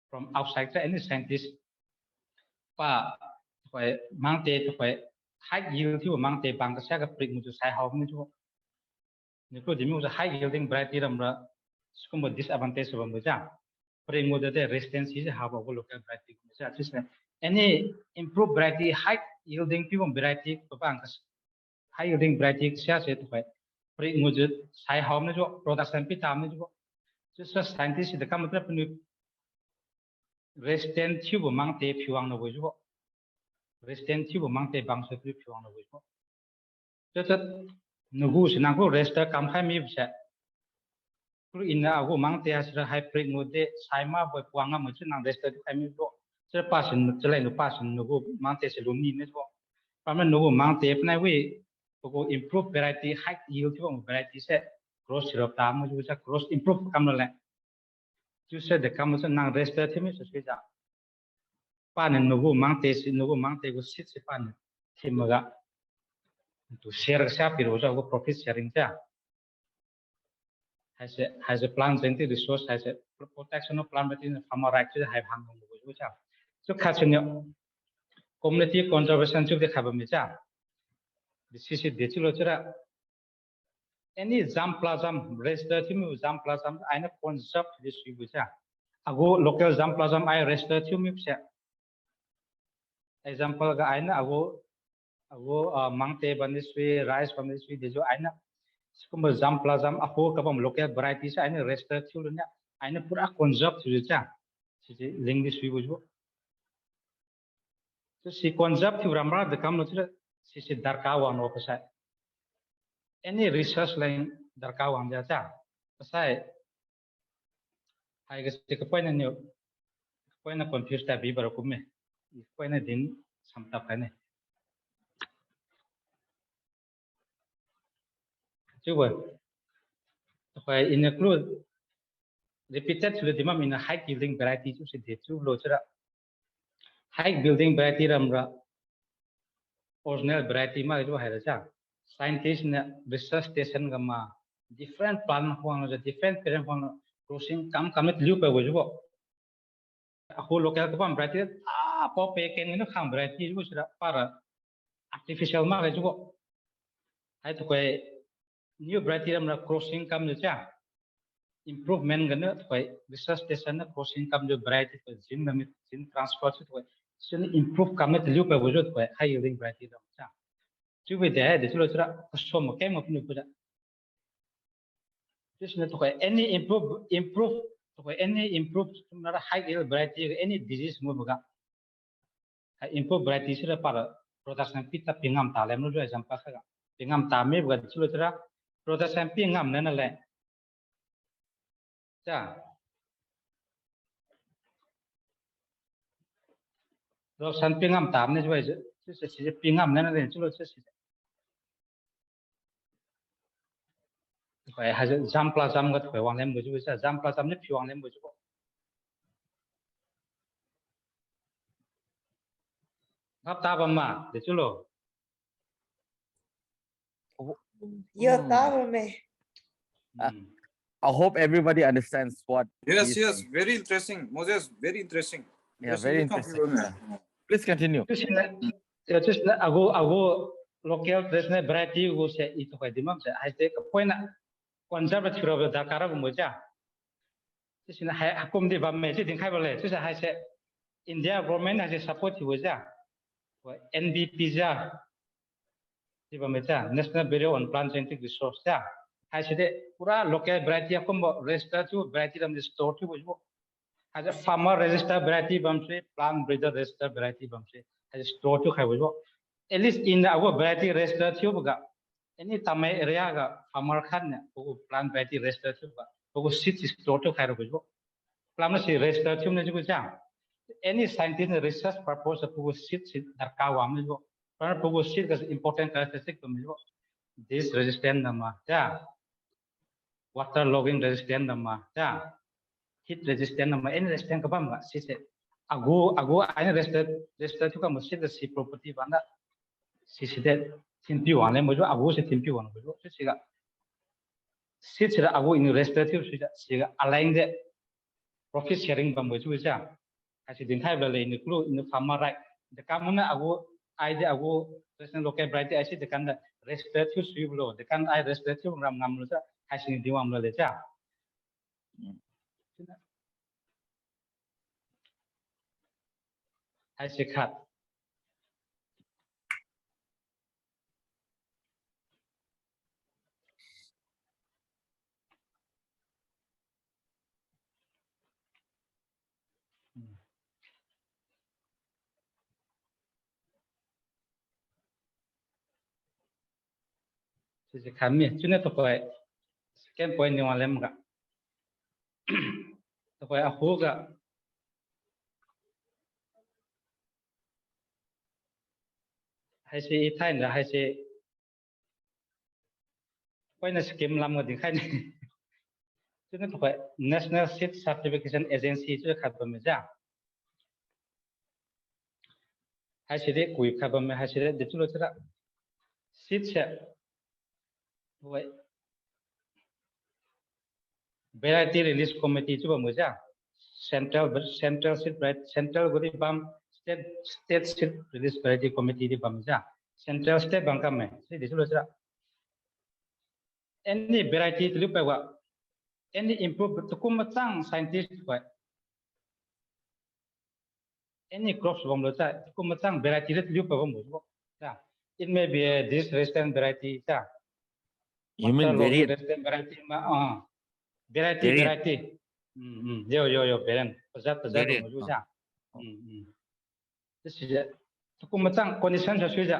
A: from outside any scientist pa phải mang te to phải high yield thi mang te bang ka sa ka prik mu chu sai haw ne chu ni ko dimu sa high yielding variety ram ra skum disadvantage ba mu ja prik mu de resistance is have a local variety mu sa any improve variety high yielding variety to bang high yielding variety sia se to phải prik mu ju sai haw ne chu production pi tam ne chu just scientist de kam tra pnu resistant thi mang te phiwang no bu chu resistant thi mang te bang se phiwang no bu chu just nugu sinang ko register kam khai mi sa kru ina ago mang te asra high prik mu de sai ma boy puanga mu chu nang register khai mi do se pasin chelai no pasin nugu mang te se lumni ne chu pa ma nugu mang te pnai we ko improve variety high yield thi variety se cross sirop ta mu ju sa cross improve kam no le ju se de kam chu nang register thi mi se ja pa ne nugu mang te go sit se pa ne thimaga to share sa piro ja go profit sharing ja has a plant science resource has a protection of plant within farmer right to have hang go go ja so khachen community conservation chu de khaba mi ja this is de chulo chara any jam plasm register thimu jam plasm aina concept this wi ja ago local jam plasm I register thimu se example ga aina ago mangte bandiswi rice bandiswi dejo aina skumba jam plasm apo kabam local varieties aina register thulnya aina pura concept thu cha si linguist wi bujo so si concept thu ramra de kam no si darka wa no pasa any research line darka wa ja cha pasai hai ga ke point ne point confuse ta bi bar ko me point din samta ka ne Coba, supaya include repeated sudah dimam in a high yielding variety itu sedih tu lo cara high yielding variety ramra original variety mah itu hari saja scientist ne research station gama different plan huang the different parent huang crossing kam it liu pe wo jo aku local ka pam berarti po pe ken no kham berarti jo sira para artificial ma ga jo hai to kai new berarti ram crossing kam ne cha improvement gana kai research station na crossing kam jo berarti ko jin na jin transfer to kai sin improve kam it liu pe wo jo kai high yielding berarti ram cha chu be de chu lo sira so mo ke mo pnu pu this is to any improve to any improve not a high yield variety any disease mo buga improve variety sira para production pita pingam ta lem no example kha pingam ta me buga chulo tira production pingam na le cha production pingam ta ne jwa se pingam na le chulo se phải hay jam plus jam cái phải wang lem bu ju sa jam plus jam ne phi wang lem bu ju ngap ta ba ma de chu lo
D: Yo tao me.
C: I hope everybody understands what.
E: Yes, yes, very interesting. Moses, very interesting.
C: Yeah, very interesting. Please continue.
A: Just ago local business variety go se itu kai dimam se hai te point conservative ro da kara bu ja just na hai akum di bam me ji din khai bole just hai se India government has support bu ja NBP ja di bam ja National Bureau on Plant Scientific Resource ja hai se de pura local variety akum register to variety ram store to bu has a farmer register variety bam se plant breeder register variety bam se has store to khai bu at least in our variety register to bu ga any tamai area ga farmer khan ne bu plant variety register to bu seed store to khai bu plant se register to ne ju ja any scientist research purpose bu seed dar ka wa me ju par bu seed ga important characteristic to me this resistant nama ja water logging resistant nama ja heat resistant nama any resistant ka bam ga si se ago ai register to ka mo seed si property banda si de timpi wan le mo jo ago se timpi wan mo jo si ga si sira ago in register to si ga align de profit sharing bam mo jo ja kasi din thai bale in klu in farmer right the kamuna ago ai de ago personal local variety ai si de kan register to si blo de kan ai register to ram ngam lo sa kasi ni diwam lo le ja ai si khat si kami chune to ko second point ni walem ga to ko a ho ga hai si thai na hai si point na scheme lam ga dikhai ni chune to ko national seed certification agency chu khat ba me ja hai si de kui khat ba me hai si de chu lo chara seed se Vậy variety release committee chu mo ja central seed central gori bam state seed release variety committee di bam ja central state bang kam me se di chu cha any variety tu pa wa any improve to kum chang scientist wa any crops bom lo cha kum chang variety tu pa bom bo ja it may be this resistant variety cha
C: You mean variant?
A: Variety ma variety yo variant pazat
C: Variant,
A: mo ju ja this is kum chang condition ja su ja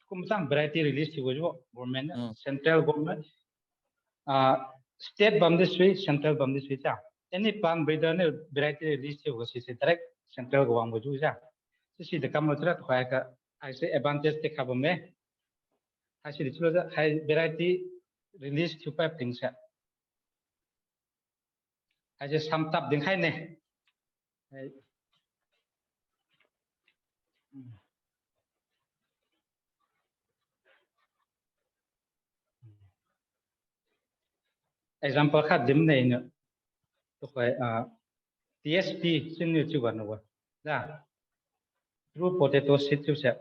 A: kum chang variety release chi go jo government central government state bam this way central bam this way cha any plant breeder ne variety release chi go si direct central go bam go ju ja this is the kam tra khwa ka ai se advantage te khab me hasil itu ada high variety release cukup tinggi. Hasil samtap dengan high nih. example khác điểm này nữa tôi phải TSP xin nhiều chữ văn nữa ra true potato seed chú sẽ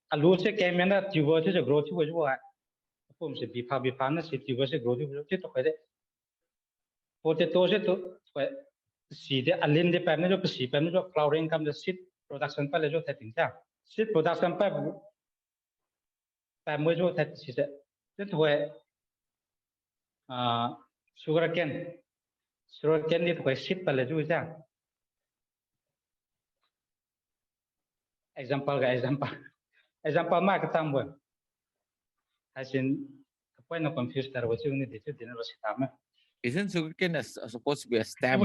A: alu sẽ cái mình là chữ vừa chứ grow chữ vừa chứ vậyผมsẽ bị phá nó sẽ chữ vừa sẽ grow chữ vừa chứ tôi phải đấy potato sẽ tôi phải seed alin de pan nó seed pan nó flowering kam the seed production pa le jo thay tính sao seed production pa mới jo thay seed thế thôi sugarcane ni thôi seed pa le jo sao example mà cái tam vừa hay xin quay nó confusetar với chung ni để cho nó sẽ tam
C: Isn't sugarcane supposed to be a stem?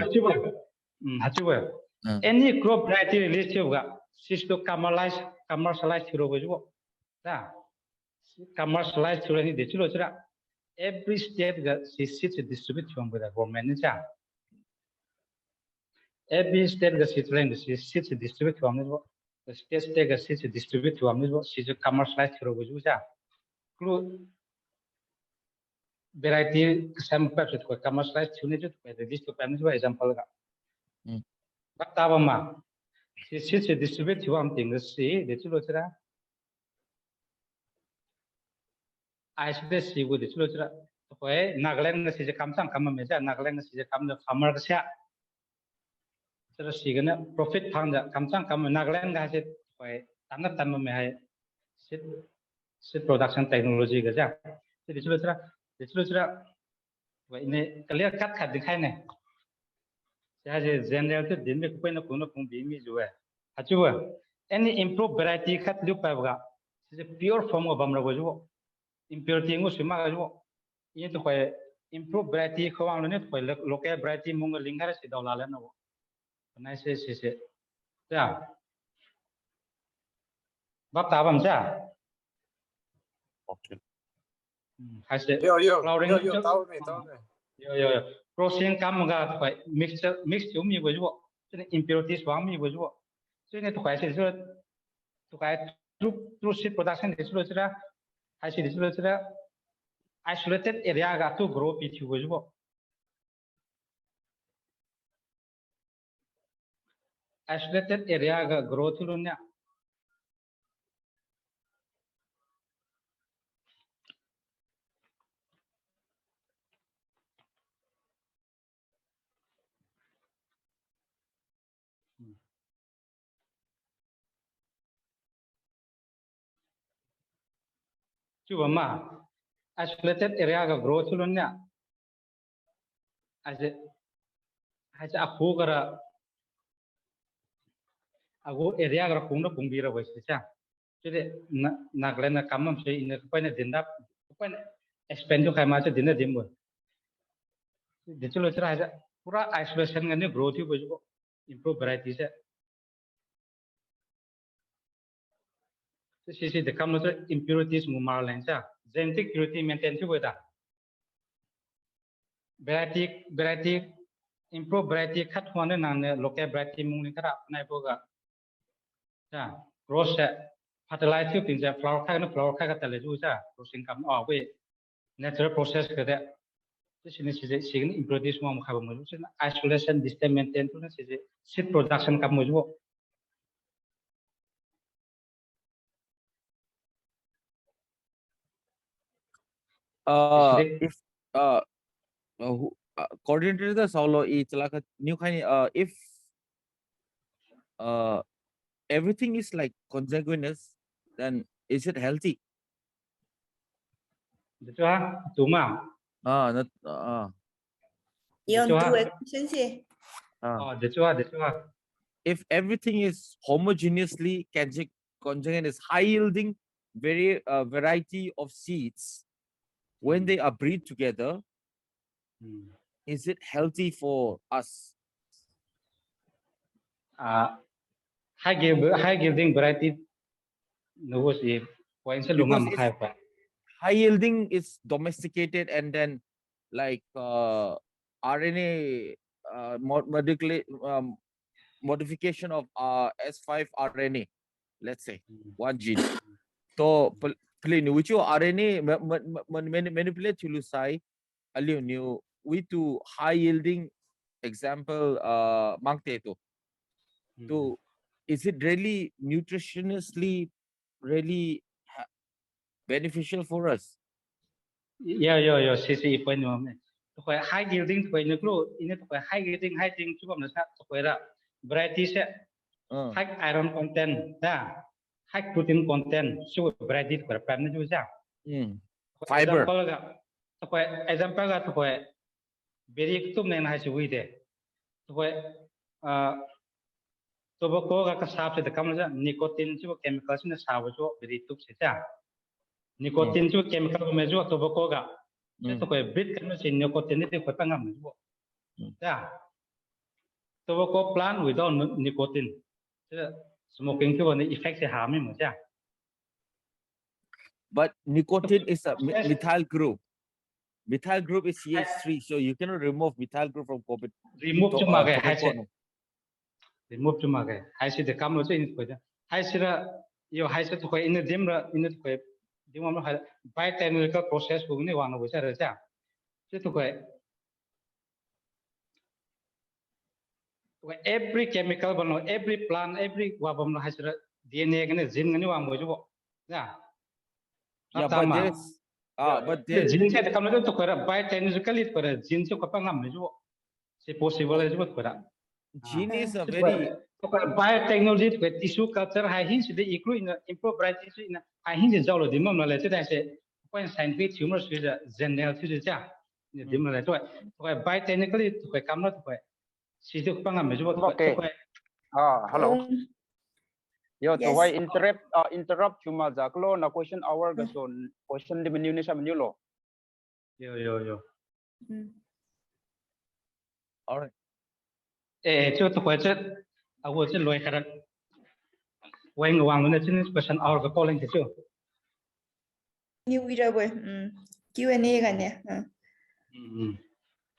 A: hatu vừa any crop variety release chưa gạ sis to commercialize through với jo ra commercialize through ni để cho ra every state gạ sis distribute from the government ni cha every state gạ sis distribute from ni jo the state gạ sis distribute from ni jo sis commercialize through với jo cha clue variety sample to commercialize through ni jo release to pan jo example gạ bắt tao mà sis distribute from thing si để cho ra ai sẽ si của để cho ra vậy Nagaland là sẽ cắm sang cắm mà Nagaland là sẽ cắm được farmer cái sao cho nó si cái nó profit thằng đó cắm sang cắm Nagaland cái sẽ vậy tan mà hay sẽ production technology cái sao để cho ra vậy này cái liệt cắt khát được hay này sẽ general thì đến với quên nó cũng bị mi rồi hả chú any improve variety khát được phải không sẽ pure form của bầm rồi chú impurity ngô sima cái chú ini tu kau improve variety kau ang ni tu kau local variety mung lingkar si dah lalu nabo, nai se, ya, bab tabam sa,
C: Okay.
A: hai se,
E: Yo, tahu nih.
A: yo, processing kam ga tu kau mix cuma mi buat juga, jadi impurities wang mi buat juga, jadi tu kau se tu kau true seed production di seluruh cerah, hai se di seluruh cerah isolated area ga tu grow pichu buat juga. Isolated area ga growth lu nya cuba mah isolated area ga growth lu nya aje aku area ga kung bira wes cha jadi Nagaland na kamam se in ko na dinda ko na expand jo kai ma se dinda dim bo de chulo chra aja pura isolation ga ne growth hi bo improve variety se si de kam no impurities mu mar len cha genetic purity maintain chu bo da variety improve variety khat hone na ne local variety mung ni kara nai bo ga cha cross fertilize tu pinja flower khai ka tale ju cha processing kam we natural process ka de sini sini improve semua mukha ba mu sini isolation distance maintain tu sini seed production kam mu ju
C: If coordinator the solo it's like a new kind if everything is like consanguineous, then is it healthy?
A: Betul ah, cuma.
C: Not
D: Yon
A: Betul
D: tu
A: ah.
D: sensei.
A: Oh, betul ah.
C: If everything is homogeneously consanguineous, high yielding variety of seeds, when they are breed together, is it healthy for us?
A: High yielding variety no sih poin selunga makai pa.
C: High yielding is domesticated and then like RNA modification of S5 RNA, let's say one gene. So plane which RNA manipulate tulusai aliu new we to high yielding example mangte to is it really nutritionally really beneficial for us?
A: Yeah, see, point one. To high yielding, to in the high yielding, high thing to come the variety set, high iron content, high protein content, so variety for a planet user.
C: Fiber.
A: Example, to very too many has with it. Tobacco ka sap se kam la nicotine chu chemicals ne sa wo very tup se cha nicotine chu chemical me ju tobacco ga se to ko bit kan se nicotine te ko tangam me ju cha tobacco plant without nicotine smoking chu ne effect se ha me mo cha
C: But nicotine is a methyl group. Methyl group is CH3, so you cannot remove methyl group from COVID.
A: remove chu ma ga ha se remove chu ma ga ha se de kam lo che in ko ha se ra yo ha se to ko in dim ra in ko dim ma ha biochemical process ko ni wa no cha ra cha se to ko every chemical bano every plant every wabam has DNA gane gene gane wa mo jo ya
C: Yeah, but there's
A: gene se kam to ko ra biochemically ko ra gene se ko pa ngam jo se possible is what ko ra
C: gene is a very
A: biotechnology ko tissue culture ha hin se de ikru in improve variety in ha hin je jalo dim ma la se da se point scientific tumor se general se ja dim la to biotechnically ko kam na to ko si to pa ngam jo
E: Okay. Hello. Yo,
D: Yes.
E: to why interrupt cuma zaklo na question hour gason question di menu ni sa menu lo.
A: yo
C: all right.
A: Chỗ tôi quay chết, à vừa chết lôi khai ra, quay người hoàng lên trên question hour cái calling thế chưa?
D: New video boy. Q&A kan ya.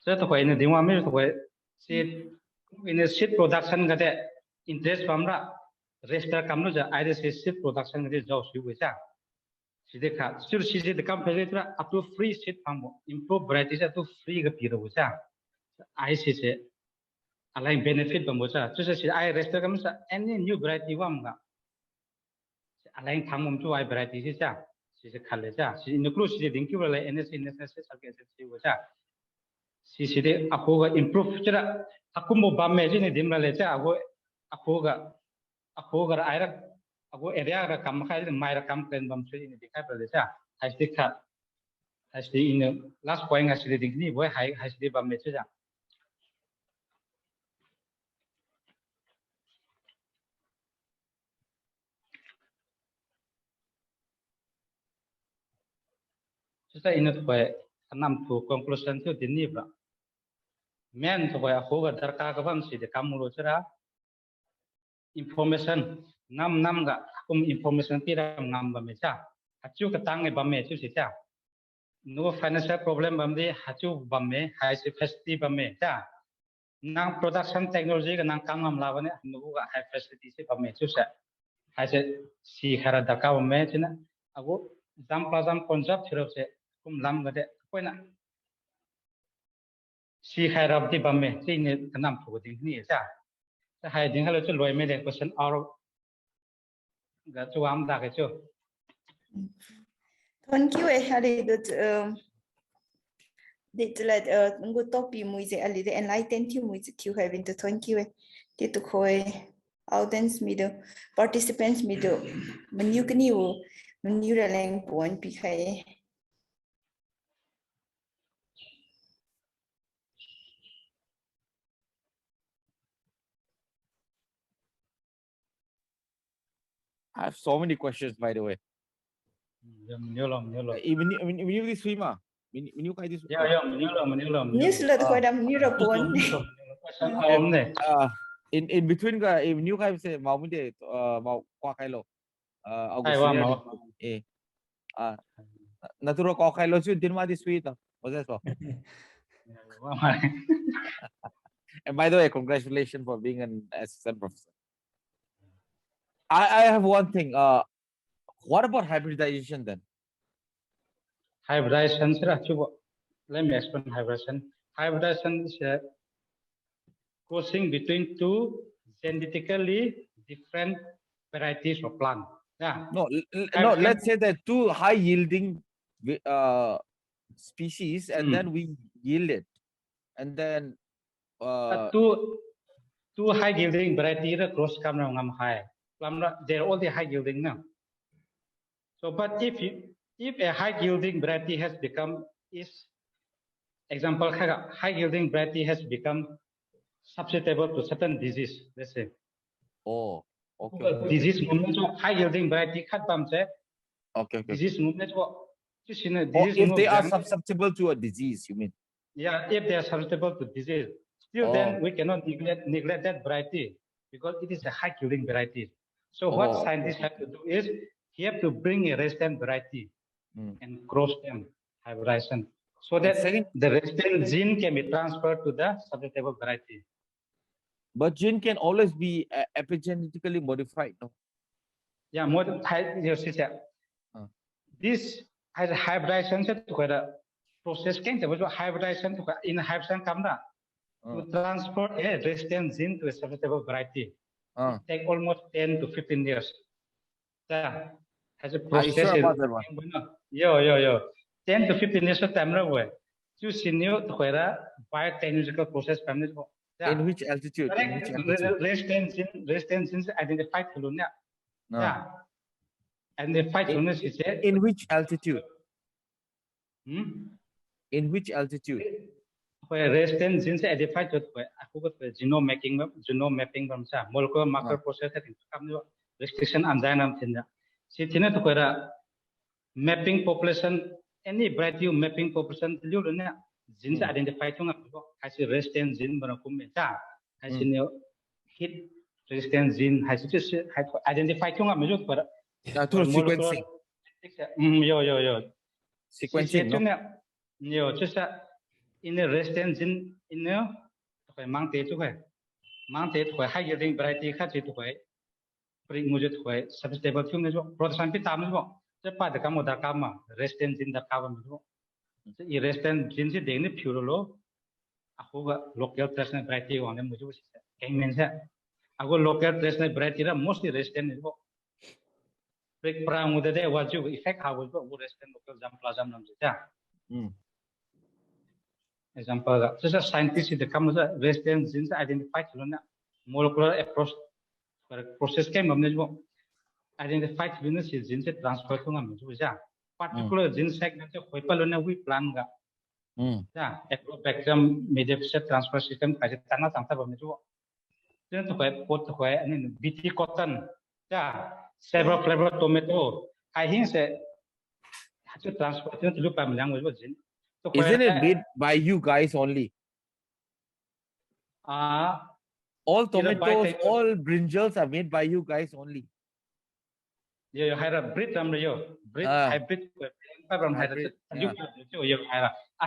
A: Chỗ tôi quay này điện thoại mấy tôi quay, seed production cái đấy, interest from ra, register cầm nó giờ, ai seed production cái đấy giàu siêu vậy sao? Seed khác, seed cái company đó, up to free seed from improve variety up to free cái period vậy sao? Ai seed align benefit bamucha just as I register comes any new variety wamga align thangum to I variety si cha si se khale cha si include si ding ki wala ns sarke si wacha si de apoga improve chara akumo bamme ji ne dimla le cha apoga ra aira ago area ra kam khai mai ra kam plan bam chiri ne dikhai pale cha has the in last point as the ding ni boy has the bamme cha Just in it by Nam to conclusion to the Nibra. Men to by a hoga Darkagavan see the Kamurochera information Namga information Tiram Namba Mecha. Hachu Katang Bame Chusita. No financial problem Bamde, Hachu Bame, High Facility Bame. Now production technology and Nankam Lavane, no high facilities Bame Chusa. I said, see Hara Daka Machina. I go Zampazam concept here. Kum lam gade point na si khai rab di bamme ti ne kanam phu ding ni cha ta hai ding halo chu loi me de question or ga chu am da ga chu
D: Thank you ali dot dit let ngu topi mui je ali de enlighten you mui je tu having to thank you ti to khoi audience mi do participants mi do menu kni wo menu ra lang point pi khai
C: I have so many questions, by the way. Even you this swimmer, when you guys this.
D: news lo khoi dam new ra point
C: In between ga even you guys say mau mende mau kwa kai lo natural kwa kai lo chu din ma this sweet was that so. And by the way, congratulations for being an assistant professor. I have one thing. What about hybridization then?
A: hybridization let me explain hybridization. Hybridization is a crossing between two genetically different varieties of plant. Yeah.
C: No, no. Let's say that two high yielding species, and then we yield it, and then
A: two high yielding variety cross come high. They're all the high yielding now. So, but if a high yielding variety has become example high yielding variety has become susceptible to certain disease, let's say.
C: Oh, okay.
A: Disease movement high yielding variety
C: Okay.
A: disease movement
C: If they are susceptible to a disease, you mean?
A: Yeah, if they are susceptible to disease, still then we cannot neglect that variety because it is a high yielding variety. So what scientists have to do is he have to bring a resistant variety and cross them, hybridization, so that the resistant gene can be transferred to the susceptible variety.
C: But gene can always be epigenetically modified, no?
A: Yeah, this has a hybridization to process hybridization in hybridization to transfer a resistant gene to a susceptible variety. It takes almost 10 to 15 years. Yeah, has a process.
C: Are you sure about that one?
A: Yo. 10 to 15 years of time away. Choose new biotechnological process.
C: In which altitude?
A: Resistant genes identified. Yeah. And the fight
C: in which altitude? In which altitude?
A: Where resistant genes identified genome mapping from molecular marker process restriction enzyme mapping population any variety of mapping population genes identified has a resistant gene has hit resistant gene has identified
C: through sequencing.
A: Sequencing. Just in a resistant gene in a high yielding variety substable production resistant gene the resistant gene pure local personal variety on them local personal variety mostly resistant break brown with the what you effect how will go resistant local germplasm example just a scientist the comes resistant genes identified molecular approach process came identified genes transfer to particular gene segment we plan ectoplasm mediated transfer system BT cotton several flavor tomato I think to transfer to look
C: Isn't it made by you guys only? All tomatoes, all brinjals are made by you guys only.
A: Yeah, you had a breed hybrid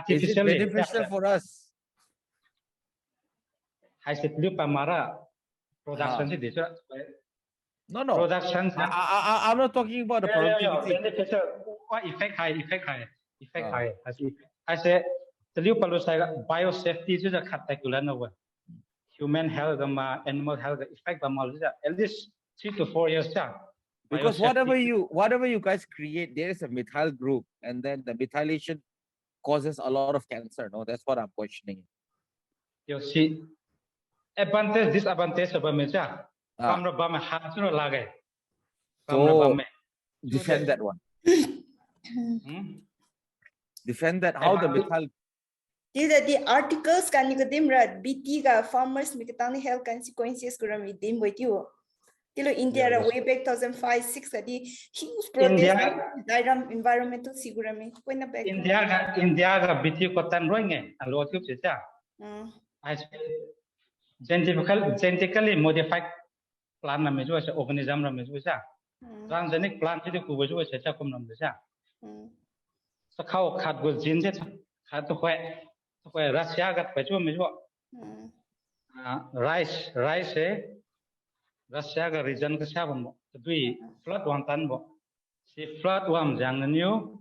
C: Is it beneficial for us?
A: I said Pamara production
C: No.
A: Production.
C: I'm not talking about the productivity.
A: Beneficial. Effect high. I say the biosafety is a particular human health, animal health effect at least 3 to 4 years.
C: Because whatever you guys create, there is a methyl group, and then the methylation causes a lot of cancer. No, that's what I'm questioning.
A: You see, advantage, disadvantage of a
C: so defend that one. Defend that how the methyl.
D: The articles can you dim rat BT farmers make health consequences dim with you. India way back 2005-6 huge protest environmental sigurami.
A: India BT cotton growing a lot of genetically modified plant organism transgenic plant so how cut with genes had to Russia got rice Russia region ka sabon do flood one tan bo si flood one jang new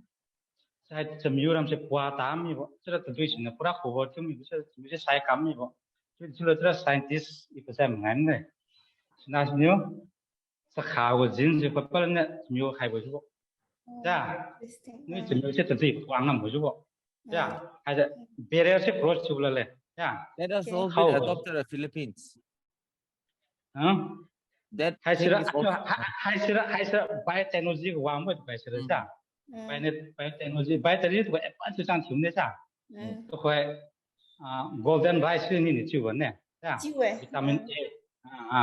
A: sai chamiu ram se kwa ta mi bo chira tu dui sin pura cover tu mi se sai kam mi bo chira scientist i ko sam ngan ne na niu sa kha wo jin se pa pa ne miu hai bo bo ja ni chamiu se tu dui kwang am bo bo ja hai da barrier se cross chu la le ja
C: That has
D: Okay.
C: all
A: How?
C: been adopted in the Philippines. That
A: hai
C: thing
A: sira
C: is also,
A: hai sira biotechnology ko wang bo bai sira ja biotechnology biotechnology ko advance chang thium ne ja to khoi golden rice ni ni chu ne ja vitamin A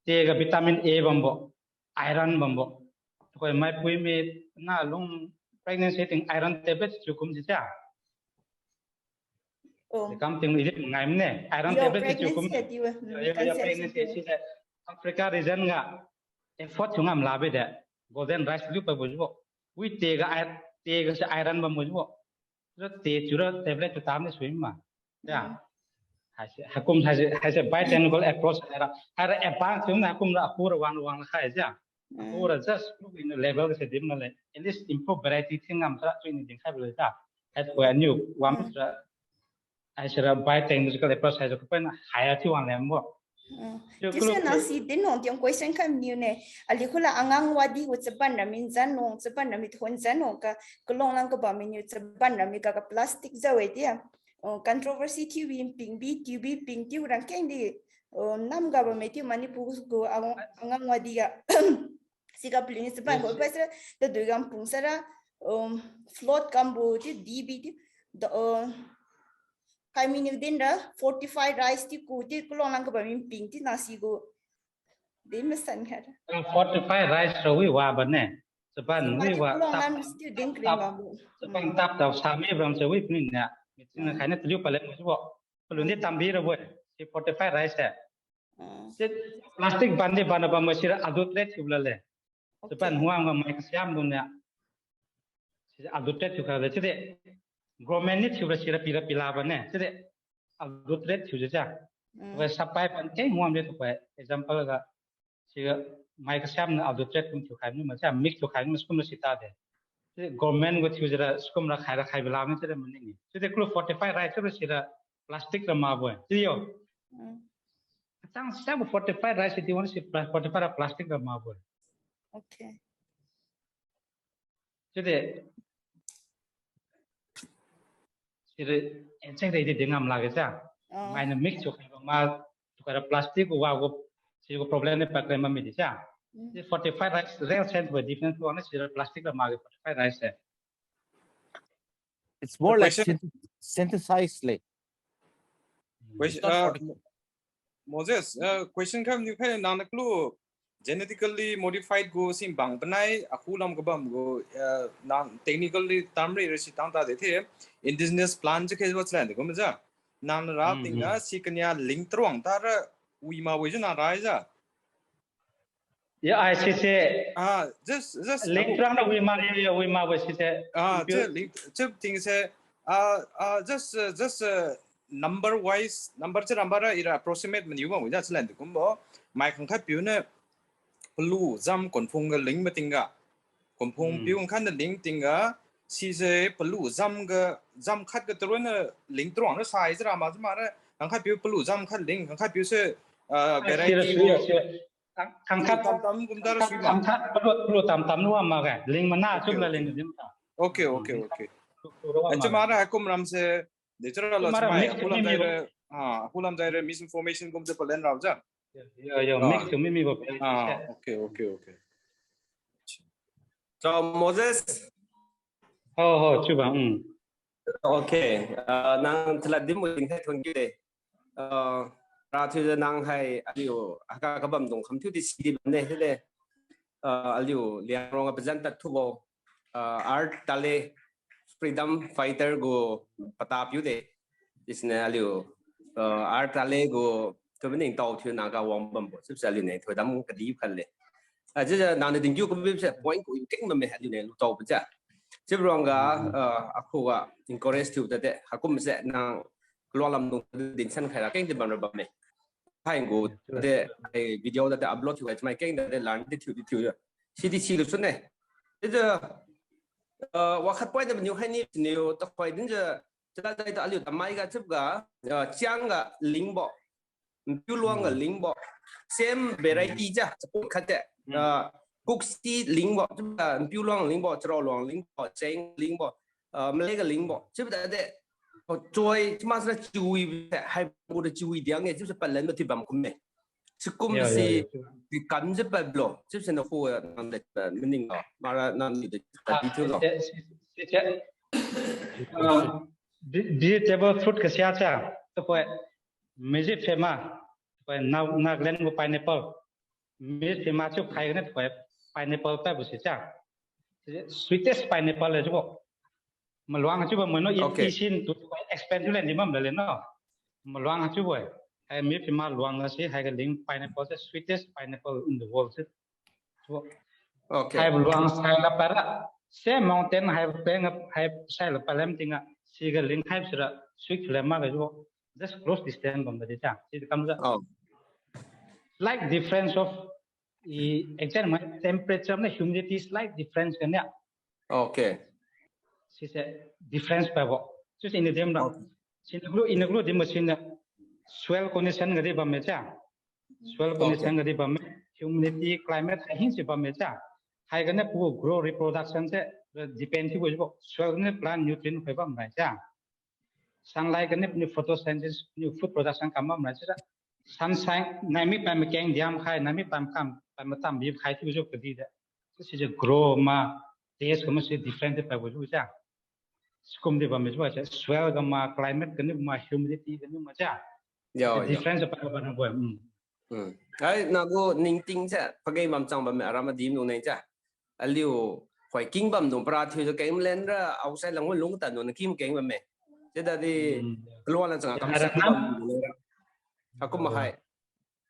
A: te ga vitamin A bambo iron bambo to khoi mai pui me na lung pregnancy ting iron tablet chu kum ji ja kam ting ni ngai ne iron tablet chu kum ya pregnancy si Africa region nga effort chu ngam la be de golden rice lu pa bo bo wi te ga iron bambo bo ro te chu ro tablet chu tam ne swim ma ja hakum has a biotechnical approach era advance chung na hakum ra pura wang khai ja pura just in the level se dim na le at least improve variety thing am tra chu ni ding khai le ja has a new one tra ai sera biotechnical approach has a pen higher thi wang lem bo
D: Kisa nasi din nong tiang question kam niu ne ali kula angang wadi wo ceban na min zan nong ceban na mi thon zan nong ka kulong lang ka ba min yu ceban na mi ka plastic zawe dia controversy ti win ping bi ti bi ping ti urang keng di nam ga ba me ti mani pu go angang wadi ga sika plini ceban ko pa sera the du gam pung sera float kambu ti di bi ti kai min din da 45 rice ti ku ti kulong lang ka ba min ping ti nasi go din mesan kha
A: 45 rice ro wi wa ba ne seban wi wa
D: kulong lang still din krim ba bu
A: seban tap da sa me bram se wi pin na mi khai na tliu pa le mo bo lu ni tam bi ro bo 45 rice है plastic bande bana ba masira adut le thibla le seban huang ma mai siam dun ya adut le thukha le chide government ni thibra sira pila ba ne chide adut le thuje ja wa sapai pan ke huang le thukha example ga siga mai ka siam na adut le kum thukha ni ma cha mix thukha ni skum sita de government go thujra skum ra khai bla ma chide mani ni chide klo 45 right chide sira plastic ra ma bo tiyo Tang siapa 45 rice itu mana sih 45 plastik dah mahu.
D: Okay.
A: Jadi, enceng dari dengan lagi sah. Main mix juga mah tukar plastik wah gua sih gua problemnya pakai mami di sah. Jadi 45 rice real sense buat difference tu mana sih plastik dah mahu 45 rice.
C: it's more like synthesized like.
F: Moses, question come you can nanaklu genetically modified go sim bang panai akulam gabam go nan technically tamri resi tanta dethe indigenous plant ke what's land go maja nan ra tinga sikanya link trong tar uima weju na raja
A: Ya, I see.
F: just
A: link trong na uima weju se.
F: just thing say just number wise number ira approximate menu ma wija chlan kum bo mai khang kha piu ne plu jam konphung ga ling matinga konphung piu khan na ling tinga si se plu jam khat ga tro na ling trong na size ra ma ma ra khang kha piu plu jam khat ling khang kha piu se variety
A: khang khat
F: tam kum dar sui ma
A: khang khat plu tam nu ma ga ling mana chum la ling dim ta
F: okay acha mara hakum ram se natural losmai hulam daire misinformation gum de palen rawja
A: yo mix to mimi bo
F: okay
G: so Moses
A: ho chuba
G: okay nang thladim mo ding thon gi de ra thu nang hai aliu aka kabam dong kham thu di sidi ne hele aliu liang rong present thu bo art tale freedom fighter go patap yu de isne aliu art tale go to bening tau thu na ga wang bam bo sip sali ne tho dam ka di khan le ja na ne ding yu ko bi se point ko ting ma me aliu ne lu tau ba ja sip rong ga aku ga encourage thu de hakum se na lo lam dong din san khai ra keng de bam ra ba me hai go de video da upload thu ga mai keng de lan de thu cdc lu sun ne ว่าขัดไปแต่มันอยู่ให้นี่นิวตะไคร้นี่จะได้แต่อะไรแต่ไม่ก็ชุบกะจ้างกะลิงบอกพิวลวงกะลิงบอก same variety จ้ะจะพูดขัดแต่กุ๊กซี่ลิงบอกชุบกะพิวลวงลิงบอกจะรอลวงลิงบอกเจงลิงบอกมาเลยกะลิงบอกชุบแต่ช่วยมาสักจุยให้บุรุษจุยเดียงเนี่ยชุบจะเป็นเล่นมาที่บ้านคุณแม่ชุบกุมสิที่กันจะเป็นบล็อกชุบจะนักพูดนั่นแหละมันนิ่งอ่ะมาแล้วนั่นนี่จะดีที่สุด
A: vegetable fruit ke sia cha to koi meji phema koi Nagaland go pineapple me phema chu khai ne koi pineapple ta bu si cha sweetest pineapple le jo malwang chu ba mono in sin to expand tu le ni mam le no malwang chu boy hai me phema luang na si hai ga ling pineapple the sweetest pineapple in the world
G: okay
A: hai luang sai la para same mountain hai peng hai sai la palam tinga siga link hai sura sweet flema ga jo just close distance from the cha it comes slight difference of exact temperature and humidity slight difference kan ya
G: okay
A: si se difference pa bo just in the dem da in the machine swell condition ga de ba me cha swell condition ga de ba me humidity climate hin se ba me cha hai ga ne pu grow reproduction se depend ki bo swell ne plant nutrient pa ba mai cha sunlight kan ne photosynthesis new food production kam ma cha sunshine nami pa me keng diam khai nami pam kam pa ma tam bi khai ti jo ka di da this is a grow ma taste ko se different pa bo cha skum de ba me cha swell ga ma climate kan ma humidity kan ma cha difference pa ba na bo
G: ai na go ning ting cha pagai mam chang ba me arama dim no nei cha aliu khoi king bam no pra thu jo kem len ra outside lang lung ta no kim keng ba me che da di kluan la chang kam sa aku mahai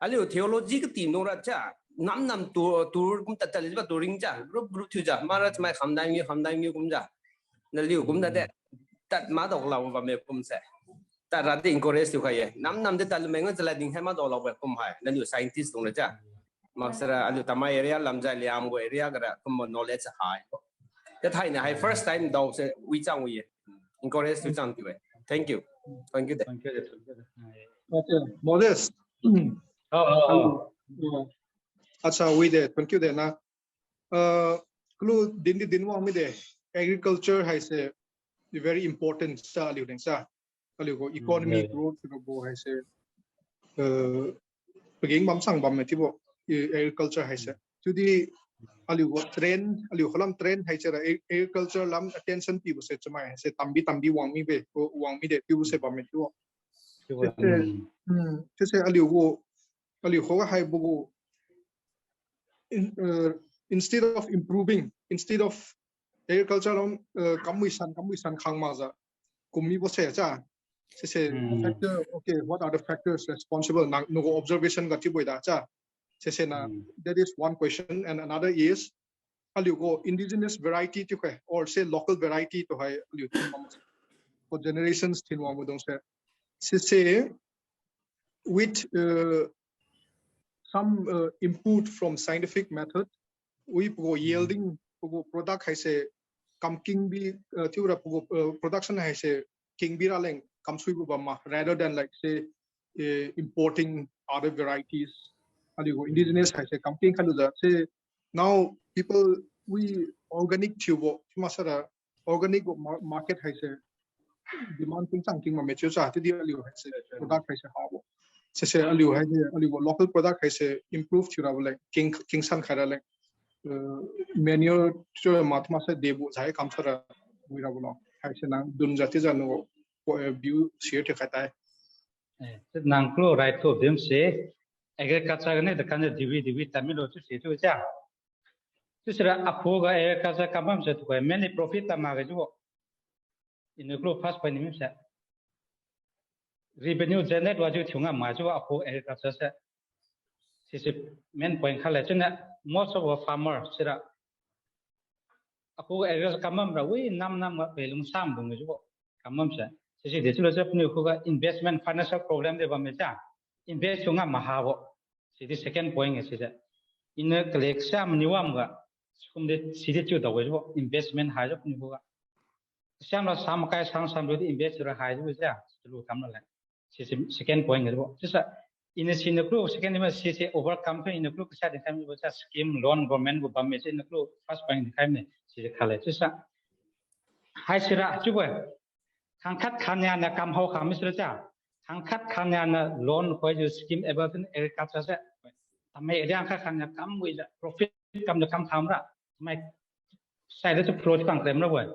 G: aliu theology ka tim no ra cha nam tur kum ta ta le ba turing cha group thu ja mara mai khamdai mi kum ja na liu kum da de tat ma dok law ba me kum se ta ra de encourage tu khai nam de ta me ngon cha la ding hai ma dok law ba kum hai na liu scientist dong la cha maksara aliu tamai area lam ja liam go area ga kum knowledge high the thai na hai first time do se wi chang wi encourage tu chang tu thank you
H: okay modest acha we de thank you de na clue din wa mi de agriculture hai se very important sa liu deng sa aliu go economy growth to go hai se begin bam sang bam ti bo agriculture hai se to the aliu go trend aliu khalam trend hai se agriculture lam attention pi bo se chama hai se tambi wang mi be wang mi de pi bo se bam mi tu se aliu ho hai bo instead of improving instead of agriculture on kamuisan khang ma za kummi bo se cha se factor okay what are the factors responsible no observation ga ti boida cha se na that is one question and another is aliu go indigenous variety to hai or say local variety to hai aliu for generations tin wa modong se with some input from scientific method we go yielding go product hai se kam king bi tiura production hai se king bi ra leng kam sui bu ma rather than like say importing other varieties ali go indigenous hai se kam king khalu da say now people we organic tubo masara organic market hai se demand king sang king ma mature cha ti di ali hai se product hai se hawo se ali hai se ali go local product hai se improve thura like king san khara like manure to matma se debu jai kam sara buira bulo hai se na dun jati janu view share te khata hai
A: nang klo right to them se agriculture ne the kan divi tamilo chu se chu cha chu sera apho ga agriculture kamam se to many profit ma ga ju in the group first point se revenue generate wa ju thunga ma ju apho agriculture se main point khala chuna most of our farmer sera apho agriculture kamam ra we nam ma pelung sam bung ju kamam se se de chulo jap ni ko ga investment financial program de ba me cha invest thunga ma ha bo se the second point se in a collection ni wam ga cũng để xí để chịu đầu cái chỗ investment hay rất nhiều cái xem là sao mà cái sang rồi thì invest rồi hay rồi chứ lu tham là second point cái chỗ chứ sao in cái nó cứ second mà xí overcome cái nó cứ cái gì tham như vậy scheme loan government của bấm cái nó cứ first point cái tham này xí khai lại chứ sao hay xí ra chứ vậy thằng khách khán nhà là cầm hậu khám xí ra thằng khách khán nhà là loan coi như scheme about agriculture sẽทำให้เรื่องค่าขันยากรรมวิจ profit กำลังทำละทำไมใช้ได้จะ pro ที่ต่างเต็มแล้วเว้ย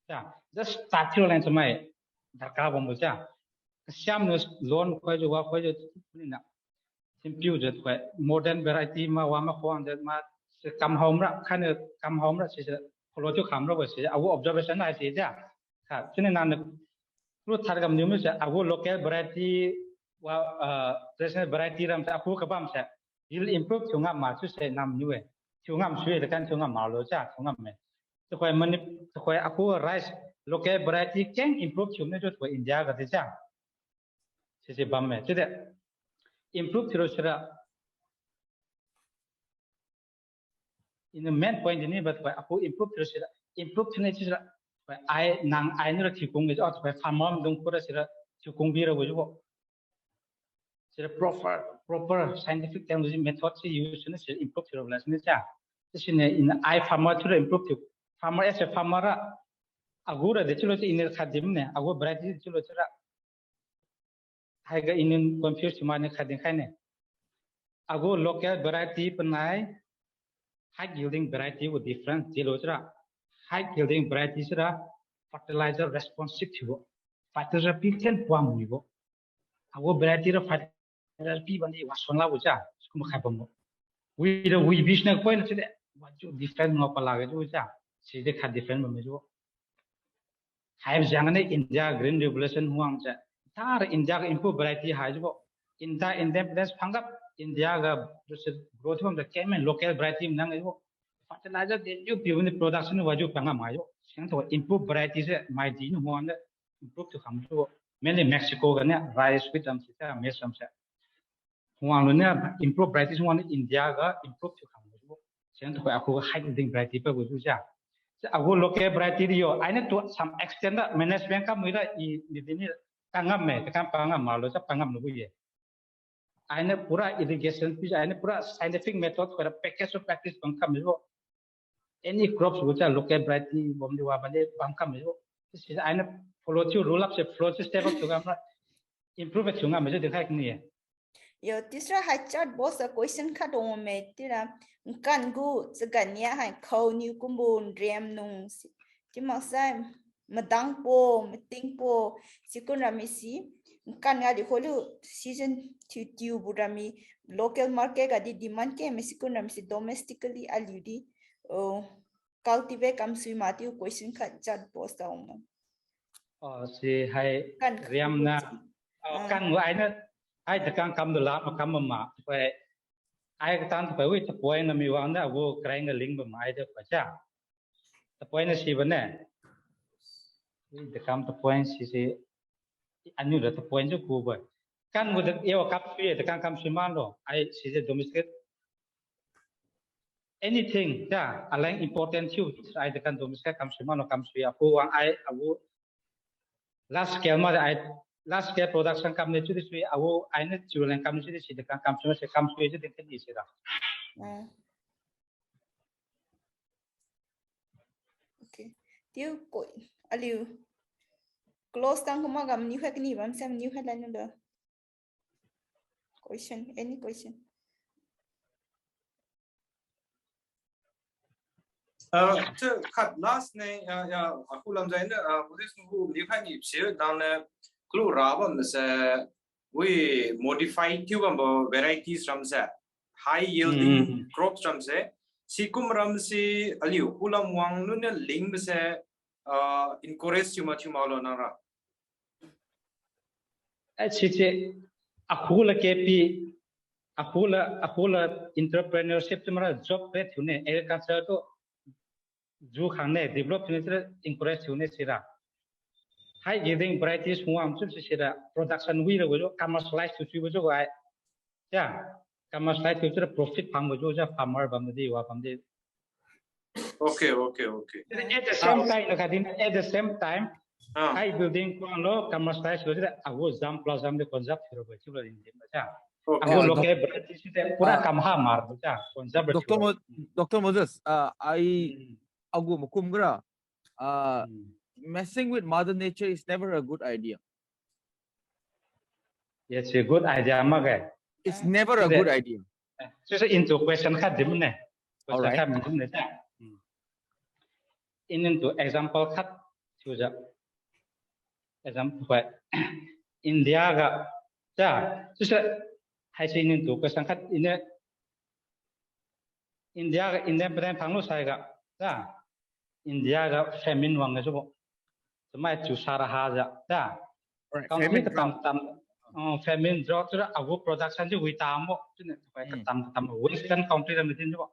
A: จ้ะ just start ที่เราเล่นทำไมดักกาบอมจ้ะเชื่อมเนื้อ loan ค่อยจะว่าค่อยจะนี่นะ simple จะค่อย modern variety มาว่ามาควงจะมากำหอมละขั้นเนี่ยกำหอมละสิจะ pro ที่ขำแล้วเว้ยสิเอา observation อะไรสิจ้ะครับฉะนั้นนั่นรู้ทัดกับนิ้วมือจะเอา local variety ว่า traditional variety รำจะเอากับบ้ามจะwill improve ช่วงงามมาช่วยเสนำอยู่เองช่วงงามช่วยแต่การช่วงงามมาเลยจ้าช่วงงามเนี่ยทุกคนมันทุกคนaku rice local variety can improve ช่วงนี้จุดว่าอินเดียก็ได้จ้าใช่ใช่บ้างไหมจุดเด็ด improve ที่เราเชื่อ in the main point นี้แบบว่าaku improve ที่เราเชื่อ improve ที่นี่เชื่อว่าไอ้นางไอ้นี่เราที่คงจะเอาไป farmer ตรงคนเราเชื่อที่คงบีเราไว้จุดจะ proper scientific technology method ที่ use นี่จะ improve ที่เราเลยนี่จ้าที่สิ่งนี้ in I farmer ที่เรา improve ที่ farmer as a farmer อะอากูระเดี๋ยวที่เราจะ in ขัดดิมเนี่ยอากู variety ที่เราจะให้ก็ in confuse มาเนี่ยขัดดิมแค่เนี่ยอากู local variety เป็นไง high yielding variety ว่า different ที่เราจะ high yielding variety จะ fertilizer responsive ที่ว่า fertilizer พิเศษกว่ามือว่าอากู variety เรา RP บันดีว่าส่วนเราจ้าสกุลข้าพเจ้าwe business point นั่นสิเด็ว่าจุด different งอปลาเกจูจ้าสิ่งที่ขาด different มันไม่รู้หายไปอย่างนั้นอินเดีย green revolution ห่วงจ้าถ้าอินเดียก็ improve variety หายจูอินเดีย independence พังกับอินเดียก็รู้สึก growth มันจะแค่ไม่ local variety มันนั่งอยู่ fertilizer เดี๋ยวพิวใน production ว่าจูพังกับมาอยู่สิ่งที่ว่า improve variety เสียไม่ดีนู่นห่วงเนี่ย improve ที่คำจูmainly Mexico กันเนี่ย rice wheat อันสิจ้าเมสอันสิห่วงเลยเนี่ย improve variety ห่วงในอินเดียก็ improve ที่คำจูเช่นที่ว่าaku high yielding variety ไปกูจ้าจะaku local variety เดียวไอ้เนี่ยตัว some extent ละ management ก็ไม่ได้อีนี่ตั้งงับไหมแต่การตั้งงับมาเลยจะตั้งงับหนูกูยังไอ้เนี่ย pura irrigation พี่ไอ้เนี่ย pura scientific method ก็ package of practice บังคับไม่รู้ any crops กูจะ local variety บ่มดีว่าบันนี้บังคับไม่รู้ที่ไอ้เนี่ย follow ที่ rule up เสร็จ flow step up ช่วยกันว่า improve ช่วยกันไม่ใช่เด็กแค่นี้
D: 有第三还叫 boss question 看懂我没对啦干股这个年还扣牛公布人农这么在么当波么顶波是个人咪是干个的话了 season to do 不然咪 local market 个的 demand 个咪是个人咪是 domestically 啊留的cultivate 咁水嘛丢 question 看叫 boss 到我们
A: 是还人呐干我ไอ้เนี่ยไอ้ตะการคำดูแลมาคำมาไปไอ้ก็ตามไปวิ่งตะปอยน่ะมีวางเนี่ยกูใครเงินลิงก์มาไอ้เด็กไปจ้าตะปอยน่ะสิวันเนี่ยวิ่งตะการตะปอยสิอันนี้เราตะปอยจะกูไปกันกูจะเอวกับฟีตะการคำสุมาโนไอ้สิจะ domestic anything จ้าอะไร important ที่ไอ้ตะการ domestic คำสุมาโนคำสุยกูวางไอ้กู last scale มาไอ้last scale production คำนี้จุดที่เอาไอ้เนี่ยจุดแรงคำนี้จุดที่สิ่งการคำสมัยคำสวยจุดที่ดีสิละ
D: โอเคเดี๋ยวกดอะไร close ตั้งขึ้นมากับนิ้วแค่นี้บ้างใช่ไหมนิ้วแค่ไหนนั่นเด้อ question any question
F: 这看 last 呢aku lam zain position ku ni khan ni se dan klo rabam se we modify tube varieties from se high yielding crops from se sikum ram si aliu kulam wang nu ne ling se encourage chuma lo na ra
A: actually aku la kepi aku la entrepreneurship cuma job rate tu ne agriculture tu जो खाने develop ने तेरे encourage होने सिरा high yielding varieties हुआ हम सब सिरा production हुई रहो जो commercialize तो चीज़ जो है क्या commercialize तो तेरे profit पांग जो जा farmer बंदे हुआ बंदे
F: Okay.
A: At the same time, at the same time, high building lo commercialize lo jida agu jam plus jam de concept hero ba chulo in de cha agu lo ke berarti site pura kamha mar cha concept
C: Dr. Moses, agu mukum gra messing with mother nature is never a good idea.
A: It's a good idea maga.
C: It's never a good idea.
A: So into question khat dim ne.
C: All right.
A: Into example khat chuja. Example what India ga cha so hai sin into question khat in India ga independent phanglo sai ga cha India ga famine wang ga so mai chu sara ha ja cha country ka tam famine drought ra agu production ji wi tam mo chune tam western country ra mitin jo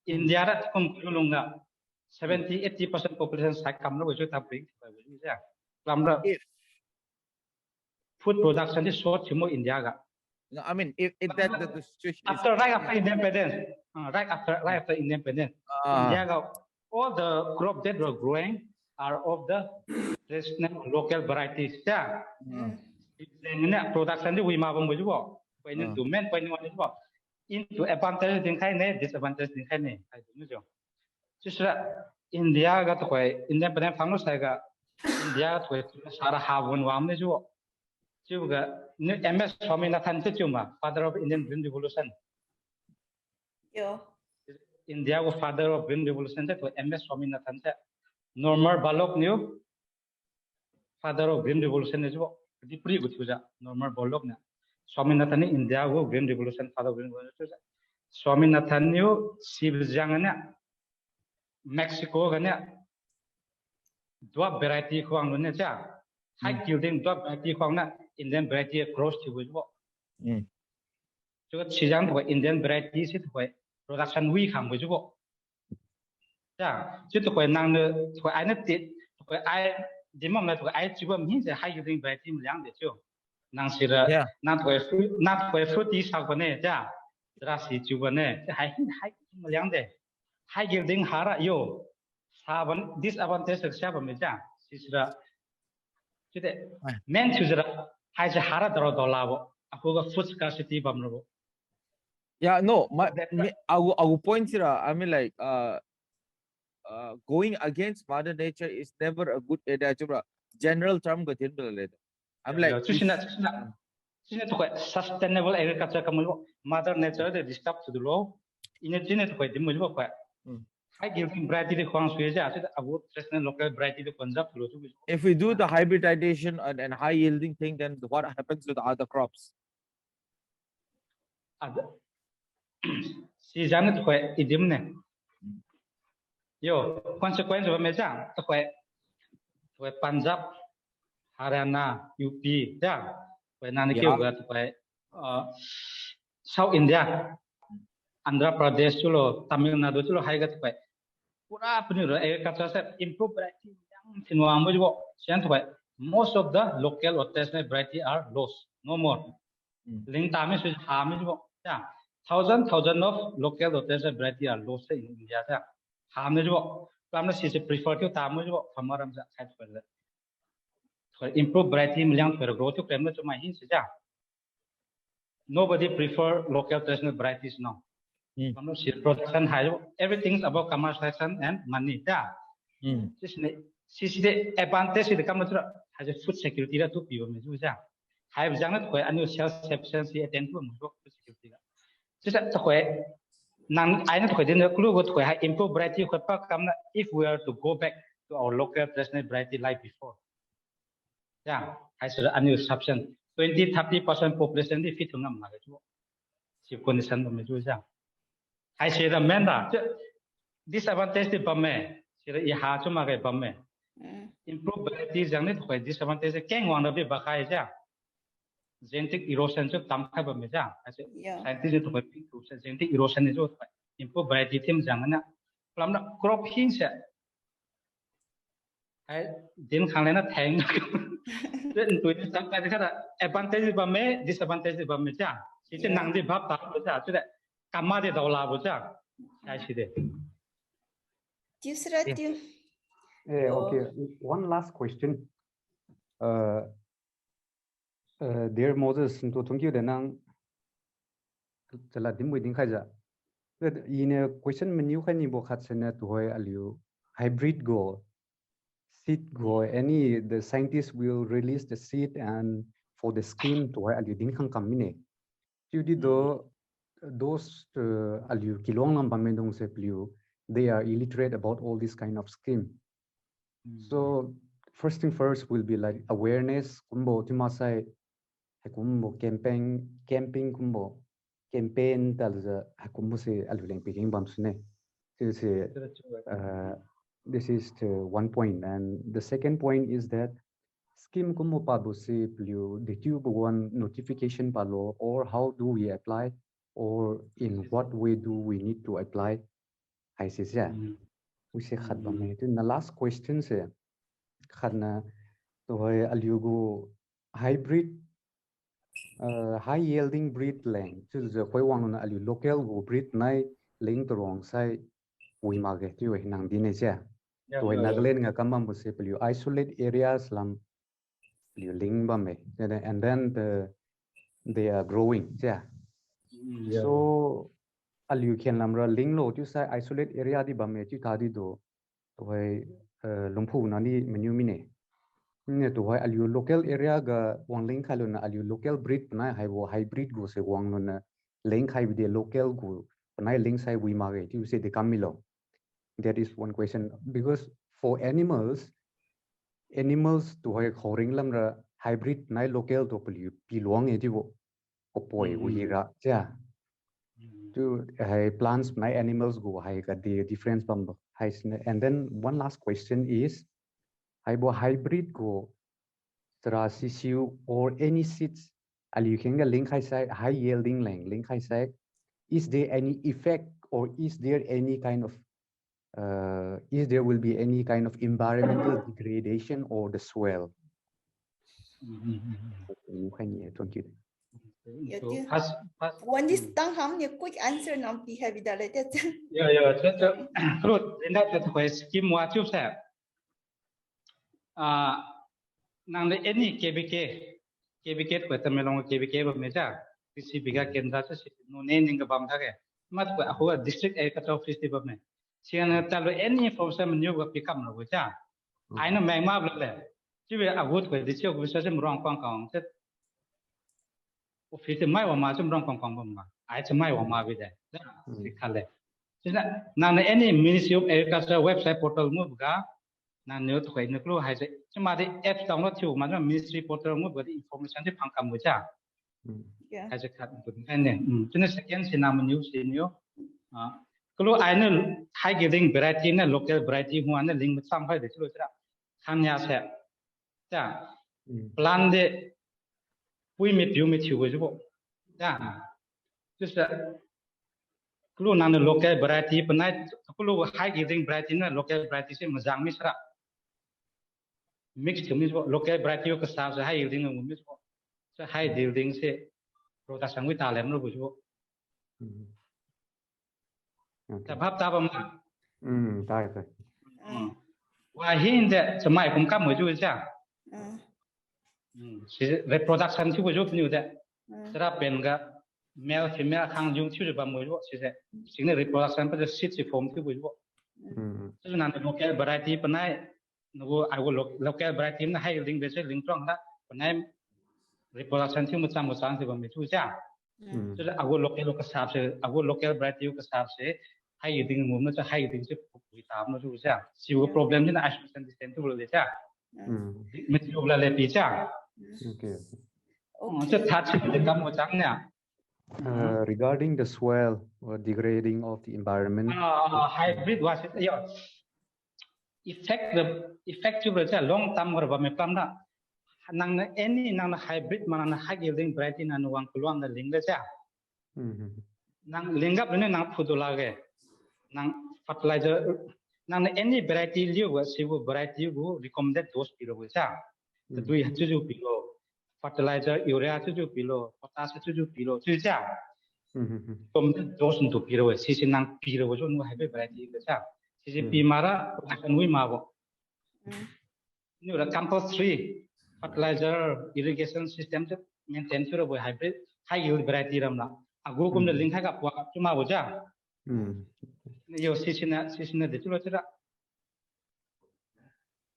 A: India ra kum kulunga 70-80% population sai kam lo jo ta bring ba wi ja lam ra food production is short to India ga.
C: No, I mean, if that the situation
A: after right after independence, right after independence, India ga all the crop that were growing are of the traditional local varieties. Yeah. Production we ma bang bojo. Point into main point one is what into advantage din khai ne disadvantage din khai ne. I don't know. Just India ga to independent phang sai ga India to sara ha won wam ne jo. Juga MS Swaminathan cuma father of Indian Green Revolution.
D: Yo.
A: India was father of Green Revolution itu MS Swaminathan Normal Balok new father of Green Revolution itu di puri gitu saja Normal Balok nya Swaminathan ini India was Green Revolution father of Green Revolution Swaminathan new Sibjangannya Mexico gannya dua variety kuang dunia saja high yielding dua variety kuangnya Indian variety cross to जो 시장 तो Indian variety से तो production weak हम जो जा जो तो नांग तो आई ने तो आई दिमाग में तो आई जो हम से high yielding variety में लांग दे जो नांग सिरा नांग तो fruity साग बने जा राशि जो बने high में लांग दे high yielding हारा यो साबन disadvantage से साबन में जा सिरा jadi main chujara hai je hara daro dolabo aku ga food scarcity bamro
C: yeah no our point here I mean like going against mother nature is never a good idea general term ga tin bela I'm like
A: chusina to sustainable agriculture kamu mother nature de disturb to the law ine jine to dimu jo ko high yielding variety de khwang sue ja ase abu traditional local variety de concept lo ju
C: if we do the hybridization and high yielding thing then what happens with the other crops
A: season to ko idim ne yo consequence ba me ja to ko Punjab Haryana UP ja ko nan ke ga to ko South India Andhra Pradesh chulo Tamil Nadu chulo hai ga to ko pura penur agriculture se improve variety yang tinwang mo jo sian to most of the local or traditional variety are lost no more ling tame se ha me jo ja thousand of local or traditional variety are lost in India sa ha me jo pamna si se prefer to ta mo jo phamaram sa khai for improve variety milang for growth to prem to ma hin se ja nobody prefer local traditional varieties now production high everything is about commercialization and money yeah this the advantage the come has a food security that to people me ja have jang ko anu self sufficiency attend to food security this to ko nan ai na ko den clue go ko improve variety ko pa kam if we are to go back to our local traditional variety like before yeah has anu sufficient 20-30% population the fit ngam ma ga si condition me ja I say the menda disadvantage the bame sira I ha chuma ga bame improve variety jang ne thoi disadvantage keng wang da be ba khai ja genetic erosion chu tam khai bame ja ase scientist to to genetic erosion ne jo improve variety thim jang na plam na crop hin se ai din khang le na theng den tu ni sam ka da advantage bame disadvantage bame ja si che nang di bab ta ja chu de kamma de dola bo ja ai si de
D: Tisra tiu.
I: Okay, one last question. Dear Moses, to thank you denang chaladim waiting khaja. In a question menu khani bo khatsena to hoy aliu hybrid go seed go any the scientists will release the seed and for the scheme to hoy aliu din khang kamine. Tudi do those aliu kilong nam pamendong se pliu they are illiterate about all this kind of scheme. So first thing first will be like awareness kumbo timasai kumbo camping kumbo campaign talza kumbo se aluleng picking bamsune. This is one point, and the second point is that scheme kumbo pabo se pliu the tube one notification palo or how do we apply or in what way do we need to apply? I say yeah. We say khad bame. The last question se khadna to hoy aliugo hybrid high yielding breed lang chu je khoi wang na aliu local go breed nai ling to wrong sai we mage tu nang dine cha to naglen nga kamam bu se pliu isolate areas lam pliu ling bame and then they are growing cha so aliu khen lamra ling lo tu sai isolate area di bame chu ta di do hoy lungphu na ni menu mine ne to hoy aliu local area ga wang ling khalo na aliu local breed na hai wo hybrid go se wang na ling khai bi de local go na ling sai we ma ge tu se de kamilo. That is one question because for animals to hoy khoring lam ra hybrid na local to pilong e di wo opoi we ra cha to plants my animals go high got the difference from high. And then one last question is hybrid go trasisu or any seeds you can link high yielding link high side. Is there any effect or is there any kind of is there will be any kind of environmental degradation or the soil? Thank you.
D: One this tang ham ne quick answer nam pi have da le te.
A: Fruit in that way scheme what you said. Nang the any KBK with the melon KBK of Meja, this is bigger Kendra, no naming the Bamtake, much who a district agriculture office development. She and tell any from some new will become with that. I know my mother. She will a wood with the child with some wrong Kong. Office my one some wrong Kong. I to my one with that. Now any Ministry of Agriculture website portal move ga. Now new to the clue has some of the apps download to my ministry portal move with the information to Pankam with that. As a cut and then to the second cinema news in you. Clue I know high giving variety and local variety who are link with some by the truth. Hanya said, yeah, plan the we meet you with you. Yeah, just clue none the local variety, but night clue high giving variety and local variety same Mazang Misra. Mixed to me local variety of staff high yielding and women. So high yielding say production with Alem no bujo. The Papa why he in that to my come with you is that reproduction to you knew that Serapenga male female can't use to the Bamu, she said, signal reproduction, but the city form to you. So none the local variety, but no, I will local variety in the high link, the link from that, but I'm reproduction to some was answered by me too. So I will local staff, I will local variety of staff say, high yielding movement, a high yielding with no to say. See what problem in the action distance to the material pizza. Okay. Touch the gum
I: regarding the soil or degrading of the environment.
A: Hybrid was effective long term or Bamepanda. Nang any non hybrid man high yielding variety and one kulong the lingaja. Nang lingap in an pudulage. Nang fertilizer. Nang any variety you was civil variety you recommended those below. The do you have to do below fertilizer, urea to do below, potassium to do below. To jam. From those to below, season and below was no heavy variety. CCP mara kanui mabo. Ini udah campus 3 fertilizer irrigation system tu maintain tu boy hybrid high yield variety ramla. Aku kum link hai ka puak cuma boja. Yo sisina de tu lah.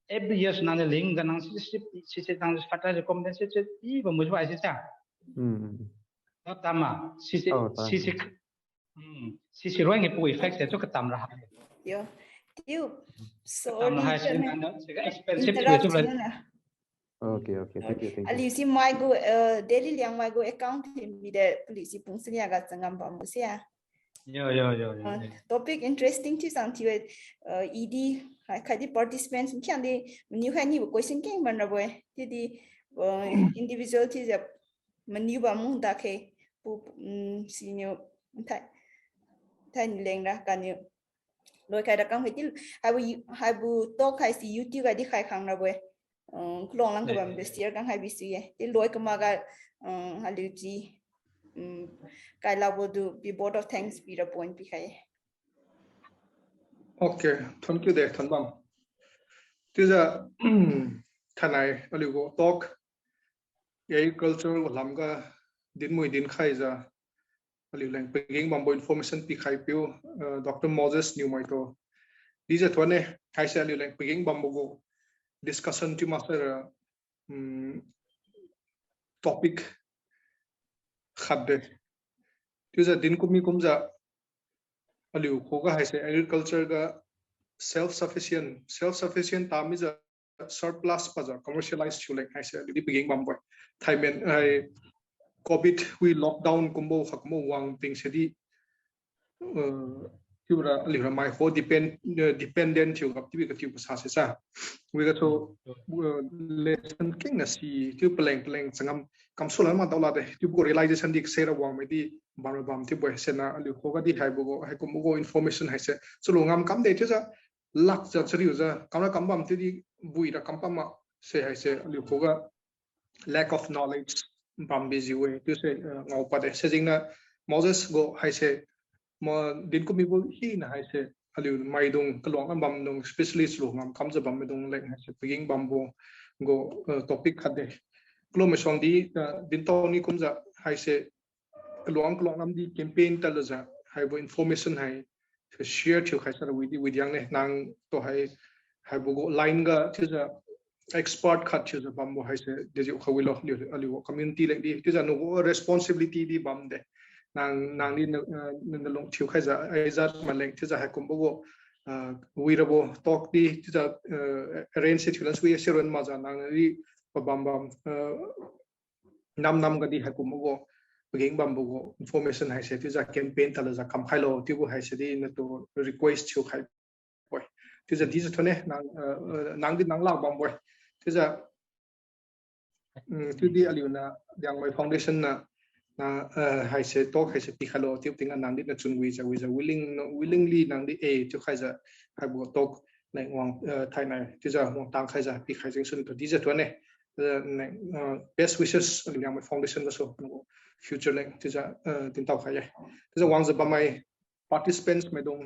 A: Every year nana link ganang sisi nang fertilizer compensation i bamuju ai sisa. Tama sisi roi ngi pu effect itu ketam lah.
D: Yo, you
A: Ketam lah
D: sorry.
A: sih expensive
D: Interrupt
A: tu lah.
D: na.
I: Okay, thank you.
D: Ali si mai go daily Liangmai go account mi de policy pung sini agak tengam bambu sia.
A: Yo.
D: Topic interesting tu sang tu ED kai di participants mungkin di menu hai ni question keng mana boy. Jadi individual tu je menu bamu dah ke pu senior thay ni leng dah kan you. Loi kai dah kang hai bu talk hai si YouTube kai di khai khang na boy. Long lang kabam bestiar kang hai bisu ye. Di loi kemaga haluji kai labo do be board of thanks be the point pi khai.
H: Okay, thank you there, Thobam. This is a thanai aligo talk agriculture lamga din mui din khai za alilang peging bambo information pi khai piu Dr. Moses Newmai to. These are thone khai sa alilang peging bambo go discussion to master topic khadde. This is a din kumi kumza aliu khoga hai se agriculture ga self sufficient tam is a surplus paza commercialized chulek hai se di peging bambo thaimen ai covid we lockdown kumbo khakmo wang ting sedi tiura aliu mai ho dependent tiu gap tibi ka tiu sa se sa we ga to lesson king na si tiu peleng sangam kam sola ma dawla de tiu go realization dik sera wang me di bam tiu boy sena aliu ho ga di hai bo hai kumbo information hai se so ngam kam de tiu sa lak za chriu za kamna kambam tiu di bui ra kampama se hai se aliu ho ga lack of knowledge bam busy way tiu se ngau pa de se jingna Moses go hai se mo din ko mi bo hi na hai se aliu mai dong kalong bam dong specialist lo ngam kam za bam me dong lek hai se peging bambo go topic khade klo me song di din to ni kum za hai se kalong am di campaign ta la za hai bo information hai to share to khai sa with yang ne nang to hai bo go line ga ti za expert khat ti za bambo hai se de ju khawilo aliu community lek di ti za no responsibility di bam de nang ni na long thiu khai za aizat maleng ti za ha kum bo we rabo talk di ti za arrange situations we seron ma za nang ri bam nam ga di ha kum bo peging bam bo information hai se ti za campaign ta la za kam khailo ti bo hai se di na to request thiu khai boy ti za di za thone nang di nang la bam boy ti za ti di aliu na Liangmai foundation na hai se talk hai se pi khalo ti ting nang di na chun wi za willingly nang di a ti khai za hai bo talk nai wang thai nai ti za wang tang khai za pi khai jing sun to di za thone best wishes Liangmai foundation so future link ti za tin tau khai ti za wang za ba mai participants me dong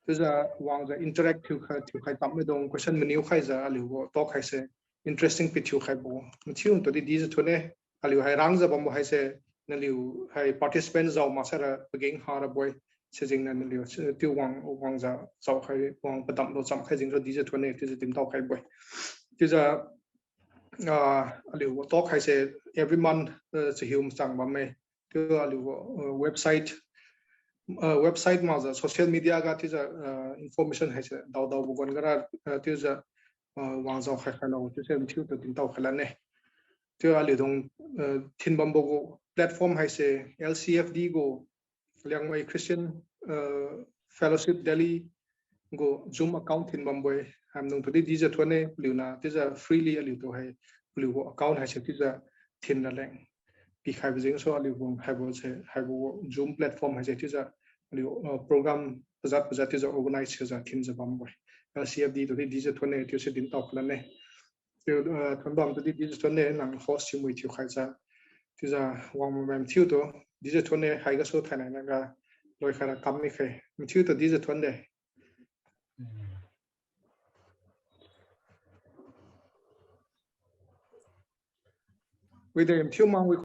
H: ti za wang za interactive khai tam me dong question menu khai za aliu go talk khai se interesting pi thiu khai bo thiu to di za thone aliu hai rang za bam hai se na liu hai participants zau ma sara peging har boy se jing na liu tiu wang za zau khai wang padam lo cham khai jing ro di za thone ti za tim tau khai boy ti za aliu talk khai se every month se hium sang bam me ti aliu website ma za social media ga ti za information hai se daw bu gon gara ti za wang zau khai khai lo ti se thiu to tim tau khala ne ti aliu dong thin bam bo platform hai se LCFD go Liangmai Christian Fellowship Delhi go Zoom account thin bam boy ham nong to di za thone liu na ti za freely aliu to hai liu go account hai se ti za thin na leng pi khai jing so aliu go hai bo Zoom platform hai se ti za liu program pazat ti za organize za thin za bam boy LCFD to di za thone ti se din tau khala ne thon bam to di za thone nang host chi mui thiu khai za ti za wang mem thiu to di za thone hai ga so thana na ga loi khara kam mi khe thiu to di za thon de with the impure we